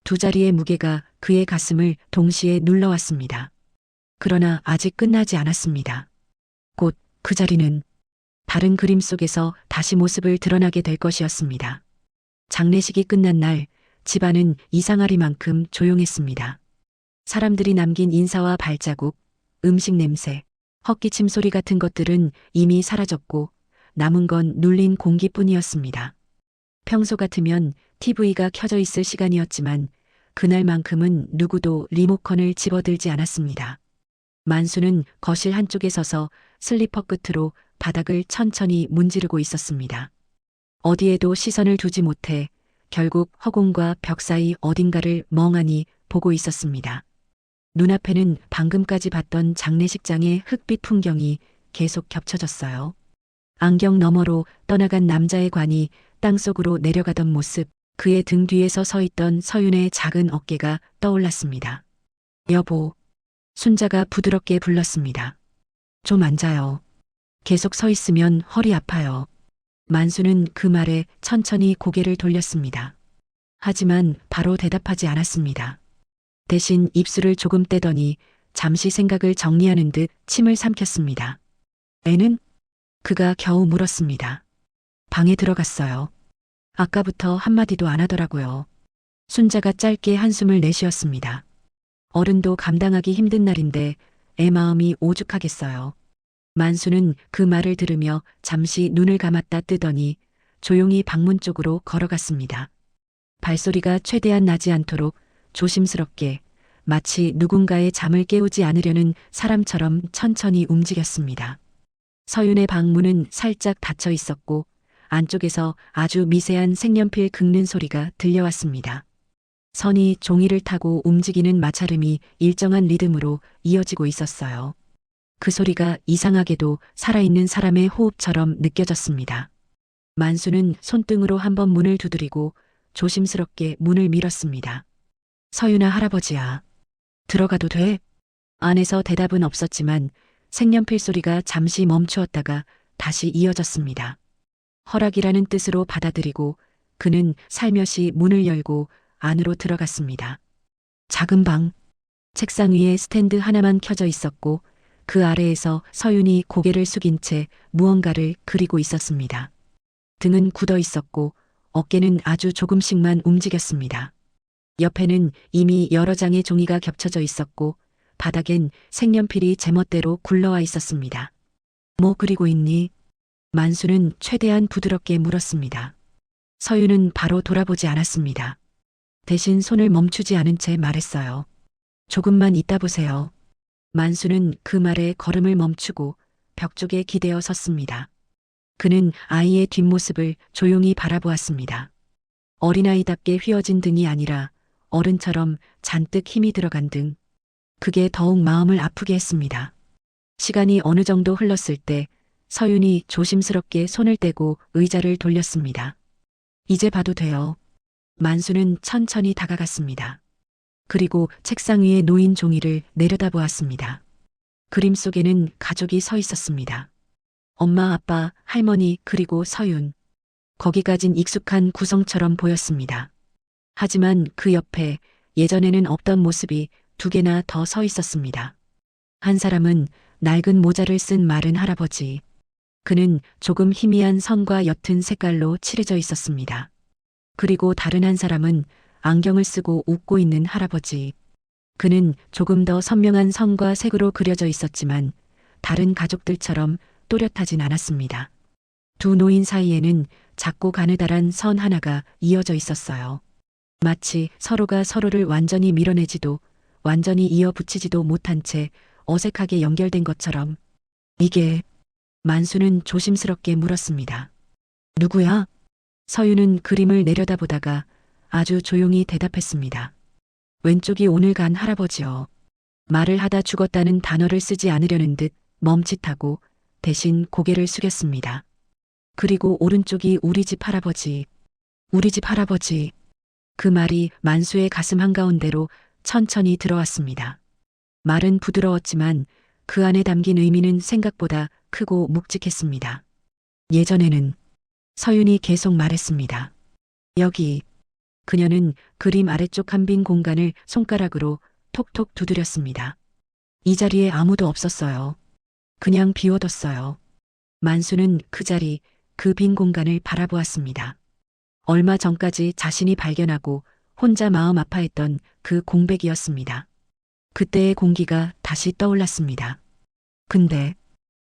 두 자리의 무게가 그의 가슴을 동시에 눌러왔습니다. 그러나 아직 끝나지 않았습니다. 곧 그 자리는 다른 그림 속에서 다시 모습을 드러나게 될 것이었습니다. 장례식이 끝난 날 집안은 이상하리만큼 조용했습니다. 사람들이 남긴 인사와 발자국, 음식 냄새, 헛기침 소리 같은 것들은 이미 사라졌고 남은 건 눌린 공기뿐이었습니다. 평소 같으면 TV가 켜져 있을 시간이었지만 그날만큼은 누구도 리모컨을 집어들지 않았습니다. 만수는 거실 한쪽에 서서 슬리퍼 끝으로 바닥을 천천히 문지르고 있었습니다. 어디에도 시선을 두지 못해 결국 허공과 벽 사이 어딘가를 멍하니 보고 있었습니다. 눈앞에는 방금까지 봤던 장례식장의 흑빛 풍경이 계속 겹쳐졌어요. 안경 너머로 떠나간 남자의 관이 땅속으로 내려가던 모습, 그의 등 뒤에서 서 있던 서윤의 작은 어깨가 떠올랐습니다. 여보. 순자가 부드럽게 불렀습니다. 좀 앉아요. 계속 서 있으면 허리 아파요. 만수는 그 말에 천천히 고개를 돌렸습니다. 하지만 바로 대답하지 않았습니다. 대신 입술을 조금 떼더니 잠시 생각을 정리하는 듯 침을 삼켰습니다. 애는? 그가 겨우 물었습니다. 방에 들어갔어요. 아까부터 한마디도 안 하더라고요. 순자가 짧게 한숨을 내쉬었습니다. 어른도 감당하기 힘든 날인데 애 마음이 오죽하겠어요. 만수는 그 말을 들으며 잠시 눈을 감았다 뜨더니 조용히 방문 쪽으로 걸어갔습니다. 발소리가 최대한 나지 않도록 조심스럽게 마치 누군가의 잠을 깨우지 않으려는 사람처럼 천천히 움직였습니다. 서윤의 방 문은 살짝 닫혀 있었고 안쪽에서 아주 미세한 색연필 긁는 소리가 들려왔습니다. 선이 종이를 타고 움직이는 마찰음이 일정한 리듬으로 이어지고 있었어요. 그 소리가 이상하게도 살아있는 사람의 호흡처럼 느껴졌습니다. 만수는 손등으로 한번 문을 두드리고 조심스럽게 문을 밀었습니다. 서윤아 할아버지야. 들어가도 돼? 안에서 대답은 없었지만 색연필 소리가 잠시 멈추었다가 다시 이어졌습니다. 허락이라는 뜻으로 받아들이고 그는 살며시 문을 열고 안으로 들어갔습니다. 작은 방. 책상 위에 스탠드 하나만 켜져 있었고 그 아래에서 서윤이 고개를 숙인 채 무언가를 그리고 있었습니다. 등은 굳어 있었고 어깨는 아주 조금씩만 움직였습니다. 옆에는 이미 여러 장의 종이가 겹쳐져 있었고 바닥엔 색연필이 제멋대로 굴러와 있었습니다. 뭐 그리고 있니? 만수는 최대한 부드럽게 물었습니다. 서윤은 바로 돌아보지 않았습니다. 대신 손을 멈추지 않은 채 말했어요. 조금만 있다 보세요. 만수는 그 말에 걸음을 멈추고 벽 쪽에 기대어 섰습니다. 그는 아이의 뒷모습을 조용히 바라보았습니다. 어린아이답게 휘어진 등이 아니라 어른처럼 잔뜩 힘이 들어간 등. 그게 더욱 마음을 아프게 했습니다. 시간이 어느 정도 흘렀을 때 서윤이 조심스럽게 손을 떼고 의자를 돌렸습니다. 이제 봐도 돼요. 만수는 천천히 다가갔습니다. 그리고 책상 위에 놓인 종이를 내려다보았습니다. 그림 속에는 가족이 서 있었습니다. 엄마, 아빠, 할머니, 그리고 서윤. 거기까진 익숙한 구성처럼 보였습니다. 하지만 그 옆에 예전에는 없던 모습이 두 개나 더 서 있었습니다. 한 사람은 낡은 모자를 쓴 마른 할아버지. 그는 조금 희미한 선과 옅은 색깔로 칠해져 있었습니다. 그리고 다른 한 사람은 안경을 쓰고 웃고 있는 할아버지. 그는 조금 더 선명한 선과 색으로 그려져 있었지만 다른 가족들처럼 또렷하진 않았습니다. 두 노인 사이에는 작고 가느다란 선 하나가 이어져 있었어요. 마치 서로가 서로를 완전히 밀어내지도 완전히 이어붙이지도 못한 채 어색하게 연결된 것처럼. 이게, 만수는 조심스럽게 물었습니다. 누구야? 서윤은 그림을 내려다보다가 아주 조용히 대답했습니다. 왼쪽이 오늘 간 할아버지요. 말을 하다 죽었다는 단어를 쓰지 않으려는 듯 멈칫하고 대신 고개를 숙였습니다. 그리고 오른쪽이 우리 집 할아버지. 우리 집 할아버지. 그 말이 만수의 가슴 한가운데로 천천히 들어왔습니다. 말은 부드러웠지만 그 안에 담긴 의미는 생각보다 크고 묵직했습니다. 예전에는. 서윤이 계속 말했습니다. 여기. 그녀는 그림 아래쪽 한 빈 공간을 손가락으로 톡톡 두드렸습니다. 이 자리에 아무도 없었어요. 그냥 비워뒀어요. 만수는 그 자리, 그 빈 공간을 바라보았습니다. 얼마 전까지 자신이 발견하고 혼자 마음 아파했던 그 공백이었습니다. 그때의 공기가 다시 떠올랐습니다. 근데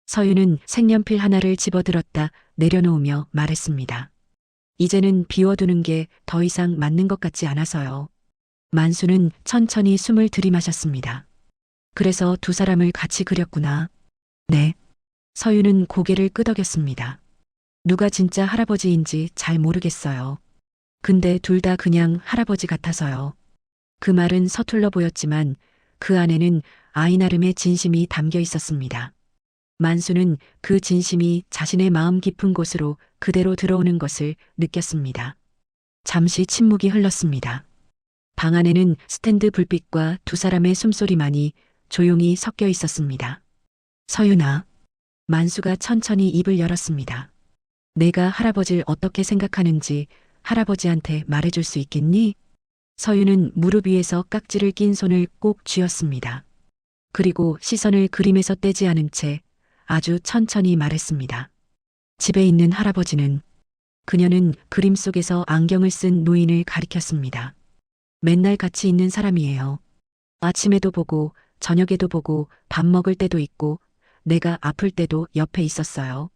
서윤은 색연필 하나를 집어들었다 내려놓으며 말했습니다. 이제는 비워두는 게 더 이상 맞는 것 같지 않아서요. 만수는 천천히 숨을 들이마셨습니다. 그래서 두 사람을 같이 그렸구나. 네. 서윤은 고개를 끄덕였습니다. 누가 진짜 할아버지인지 잘 모르겠어요. 근데 둘 다 그냥 할아버지 같아서요. 그 말은 서툴러 보였지만 그 안에는 아이 나름의 진심이 담겨 있었습니다. 만수는 그 진심이 자신의 마음 깊은 곳으로 그대로 들어오는 것을 느꼈습니다. 잠시 침묵이 흘렀습니다. 방 안에는 스탠드 불빛과 두 사람의 숨소리만이 조용히 섞여 있었습니다. 서윤아. 만수가 천천히 입을 열었습니다. 내가 할아버지를 어떻게 생각하는지 할아버지한테 말해줄 수 있겠니? 서윤은 무릎 위에서 깍지를 낀 손을 꼭 쥐었습니다. 그리고 시선을 그림에서 떼지 않은 채 아주 천천히 말했습니다. 집에 있는 할아버지는. 그녀는 그림 속에서 안경을 쓴 노인을 가리켰습니다. 맨날 같이 있는 사람이에요. 아침에도 보고 저녁에도 보고 밥 먹을 때도 있고 내가 아플 때도 옆에 있었어요.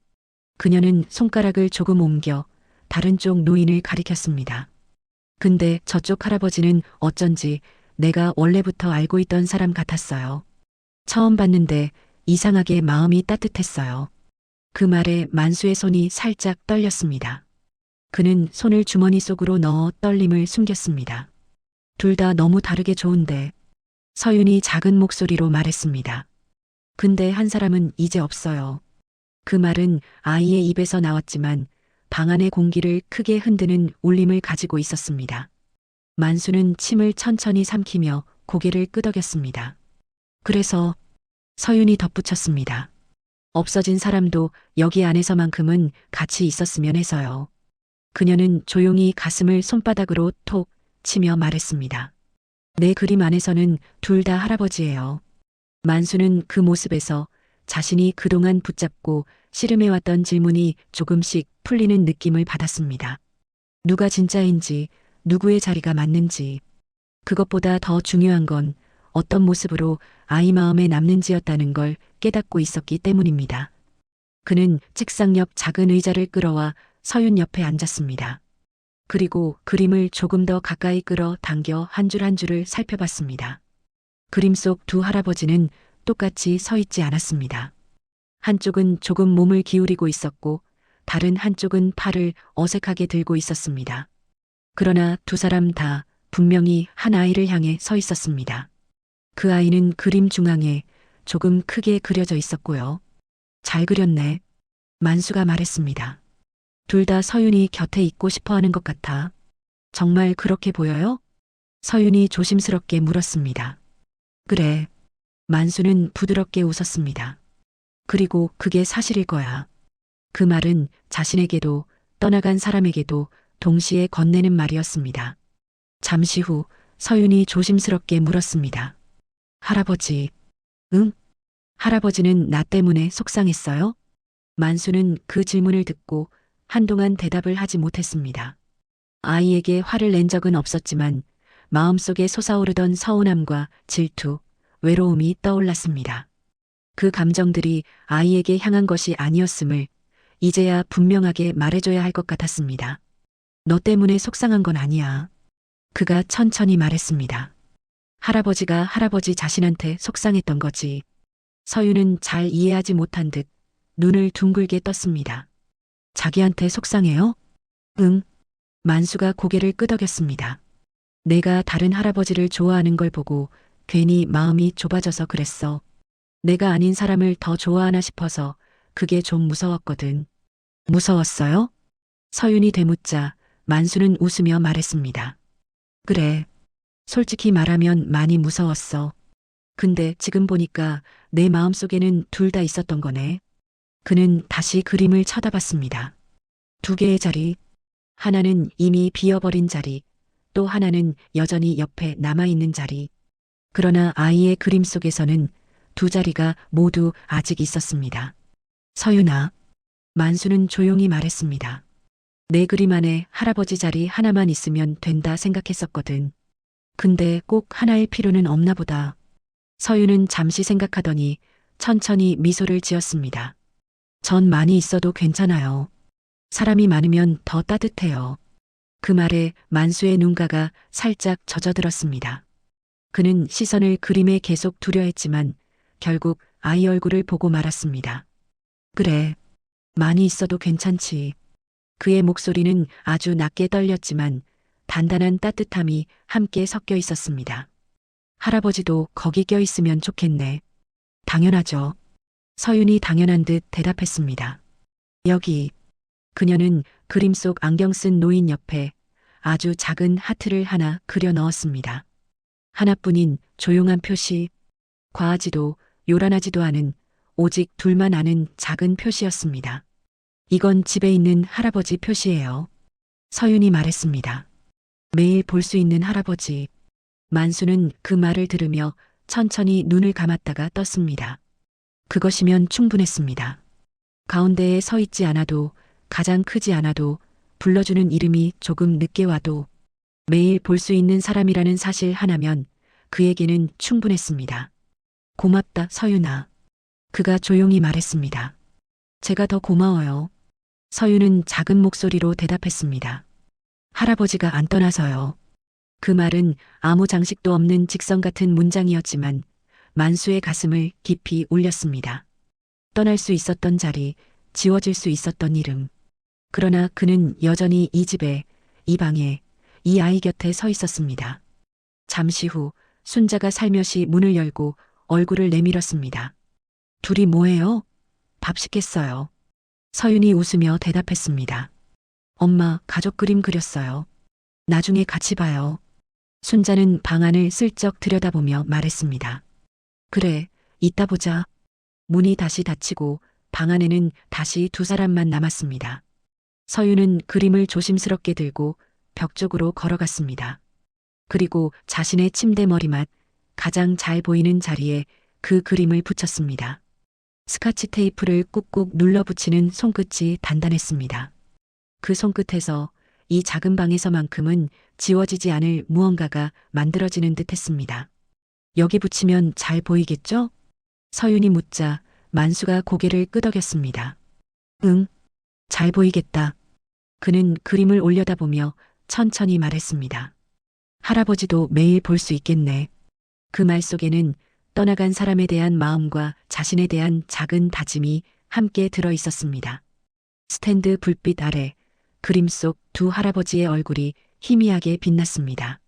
그녀는 손가락을 조금 옮겨 다른 쪽 노인을 가리켰습니다. 근데 저쪽 할아버지는 어쩐지 내가 원래부터 알고 있던 사람 같았어요. 처음 봤는데 이상하게 마음이 따뜻했어요. 그 말에 만수의 손이 살짝 떨렸습니다. 그는 손을 주머니 속으로 넣어 떨림을 숨겼습니다. 둘 다 너무 다르게 좋은데. 서윤이 작은 목소리로 말했습니다. 근데 한 사람은 이제 없어요. 그 말은 아이의 입에서 나왔지만 방 안의 공기를 크게 흔드는 울림을 가지고 있었습니다. 만수는 침을 천천히 삼키며 고개를 끄덕였습니다. 그래서 서윤이 덧붙였습니다. 없어진 사람도 여기 안에서만큼은 같이 있었으면 해서요. 그녀는 조용히 가슴을 손바닥으로 톡 치며 말했습니다. 내 그림 안에서는 둘 다 할아버지예요. 만수는 그 모습에서 자신이 그동안 붙잡고 씨름해왔던 질문이 조금씩 풀리는 느낌을 받았습니다. 누가 진짜인지, 누구의 자리가 맞는지, 그것보다 더 중요한 건 어떤 모습으로 아이 마음에 남는지였다는 걸 깨닫고 있었기 때문입니다. 그는 책상 옆 작은 의자를 끌어와 서윤 옆에 앉았습니다. 그리고 그림을 조금 더 가까이 끌어 당겨 한 줄 한 줄을 살펴봤습니다. 그림 속 두 할아버지는 똑같이 서 있지 않았습니다. 한쪽은 조금 몸을 기울이고 있었고 다른 한쪽은 팔을 어색하게 들고 있었습니다. 그러나 두 사람 다 분명히 한 아이를 향해 서 있었습니다. 그 아이는 그림 중앙에 조금 크게 그려져 있었고요. 잘 그렸네. 만수가 말했습니다. 둘 다 서윤이 곁에 있고 싶어 하는 것 같아. 정말 그렇게 보여요? 서윤이 조심스럽게 물었습니다. 그래. 만수는 부드럽게 웃었습니다. 그리고 그게 사실일 거야. 그 말은 자신에게도 떠나간 사람에게도 동시에 건네는 말이었습니다. 잠시 후 서윤이 조심스럽게 물었습니다. 할아버지, 응? 할아버지는 나 때문에 속상했어요? 만수는 그 질문을 듣고 한동안 대답을 하지 못했습니다. 아이에게 화를 낸 적은 없었지만 마음속에 솟아오르던 서운함과 질투, 외로움이 떠올랐습니다. 그 감정들이 아이에게 향한 것이 아니었음을 이제야 분명하게 말해줘야 할 것 같았습니다. 너 때문에 속상한 건 아니야. 그가 천천히 말했습니다. 할아버지가 할아버지 자신한테 속상했던 거지. 서윤은 잘 이해하지 못한 듯 눈을 둥글게 떴습니다. 자기한테 속상해요? 응. 만수가 고개를 끄덕였습니다. 내가 다른 할아버지를 좋아하는 걸 보고 괜히 마음이 좁아져서 그랬어. 내가 아닌 사람을 더 좋아하나 싶어서 그게 좀 무서웠거든. 무서웠어요? 서윤이 되묻자 만수는 웃으며 말했습니다. 그래. 솔직히 말하면 많이 무서웠어. 근데 지금 보니까 내 마음속에는 둘 다 있었던 거네. 그는 다시 그림을 쳐다봤습니다. 두 개의 자리. 하나는 이미 비어버린 자리, 또 하나는 여전히 옆에 남아있는 자리. 그러나 아이의 그림 속에서는 두 자리가 모두 아직 있었습니다. 서윤아, 만수는 조용히 말했습니다. 내 그림 안에 할아버지 자리 하나만 있으면 된다 생각했었거든. 근데 꼭 하나일 필요는 없나 보다. 서윤은 잠시 생각하더니 천천히 미소를 지었습니다. 전 많이 있어도 괜찮아요. 사람이 많으면 더 따뜻해요. 그 말에 만수의 눈가가 살짝 젖어들었습니다. 그는 시선을 그림에 계속 두려 했지만 결국 아이 얼굴을 보고 말았습니다. 그래, 많이 있어도 괜찮지. 그의 목소리는 아주 낮게 떨렸지만 단단한 따뜻함이 함께 섞여 있었습니다. 할아버지도 거기 껴있으면 좋겠네. 당연하죠. 서윤이 당연한 듯 대답했습니다. 여기. 그녀는 그림 속 안경 쓴 노인 옆에 아주 작은 하트를 하나 그려 넣었습니다. 하나뿐인 조용한 표시, 과하지도 요란하지도 않은 오직 둘만 아는 작은 표시였습니다. 이건 집에 있는 할아버지 표시예요. 서윤이 말했습니다. 매일 볼 수 있는 할아버지. 만수는 그 말을 들으며 천천히 눈을 감았다가 떴습니다. 그것이면 충분했습니다. 가운데에 서 있지 않아도 가장 크지 않아도 불러주는 이름이 조금 늦게 와도 매일 볼 수 있는 사람이라는 사실 하나면 그에게는 충분했습니다. 고맙다, 서윤아. 그가 조용히 말했습니다. 제가 더 고마워요. 서윤은 작은 목소리로 대답했습니다. 할아버지가 안 떠나서요. 그 말은 아무 장식도 없는 직선 같은 문장이었지만 만수의 가슴을 깊이 울렸습니다. 떠날 수 있었던 자리, 지워질 수 있었던 이름. 그러나 그는 여전히 이 집에, 이 방에, 이 아이 곁에 서 있었습니다. 잠시 후 순자가 살며시 문을 열고 얼굴을 내밀었습니다. 둘이 뭐해요? 밥 시켰어요. 서윤이 웃으며 대답했습니다. 엄마, 가족 그림 그렸어요. 나중에 같이 봐요. 순자는 방 안을 슬쩍 들여다보며 말했습니다. 그래, 이따 보자. 문이 다시 닫히고 방 안에는 다시 두 사람만 남았습니다. 서윤은 그림을 조심스럽게 들고 벽 쪽으로 걸어갔습니다. 그리고 자신의 침대 머리맡 가장 잘 보이는 자리에 그 그림을 붙였습니다. 스카치 테이프를 꾹꾹 눌러붙이는 손끝이 단단했습니다. 그 손끝에서 이 작은 방에서만큼은 지워지지 않을 무언가가 만들어지는 듯 했습니다. 여기 붙이면 잘 보이겠죠? 서윤이 묻자 만수가 고개를 끄덕였습니다. 응, 잘 보이겠다. 그는 그림을 올려다보며 천천히 말했습니다. 할아버지도 매일 볼 수 있겠네. 그 말 속에는 떠나간 사람에 대한 마음과 자신에 대한 작은 다짐이 함께 들어 있었습니다. 스탠드 불빛 아래 그림 속 두 할아버지의 얼굴이 희미하게 빛났습니다.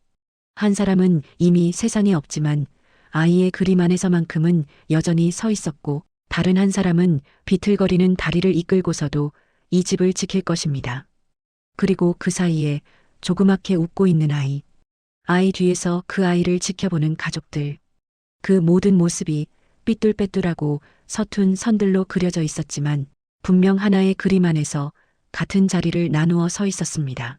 한 사람은 이미 세상에 없지만 아이의 그림 안에서만큼은 여전히 서 있었고, 다른 한 사람은 비틀거리는 다리를 이끌고서도 이 집을 지킬 것입니다. 그리고 그 사이에 조그맣게 웃고 있는 아이. 아이 뒤에서 그 아이를 지켜보는 가족들. 그 모든 모습이 삐뚤빼뚤하고 서툰 선들로 그려져 있었지만 분명 하나의 그림 안에서 같은 자리를 나누어 서 있었습니다.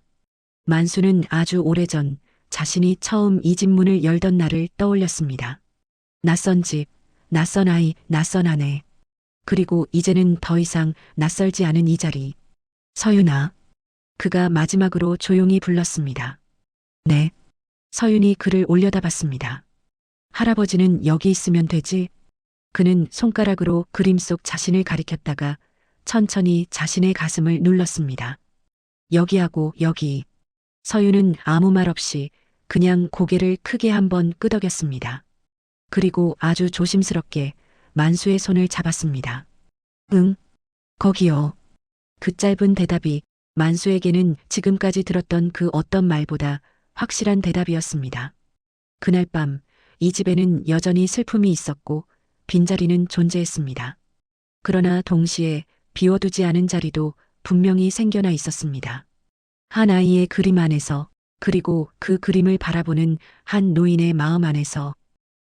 만수는 아주 오래전 자신이 처음 이 집 문을 열던 날을 떠올렸습니다. 낯선 집, 낯선 아이, 낯선 아내. 그리고 이제는 더 이상 낯설지 않은 이 자리. 서윤아. 그가 마지막으로 조용히 불렀습니다. 네. 서윤이 그를 올려다봤습니다. 할아버지는 여기 있으면 되지? 그는 손가락으로 그림 속 자신을 가리켰다가 천천히 자신의 가슴을 눌렀습니다. 여기하고 여기. 서윤은 아무 말 없이 그냥 고개를 크게 한번 끄덕였습니다. 그리고 아주 조심스럽게 만수의 손을 잡았습니다. 응, 거기요. 그 짧은 대답이 만수에게는 지금까지 들었던 그 어떤 말보다 확실한 대답이었습니다. 그날 밤 이 집에는 여전히 슬픔이 있었고 빈자리는 존재했습니다. 그러나 동시에 비워두지 않은 자리도 분명히 생겨나 있었습니다. 한 아이의 그림 안에서, 그리고 그 그림을 바라보는 한 노인의 마음 안에서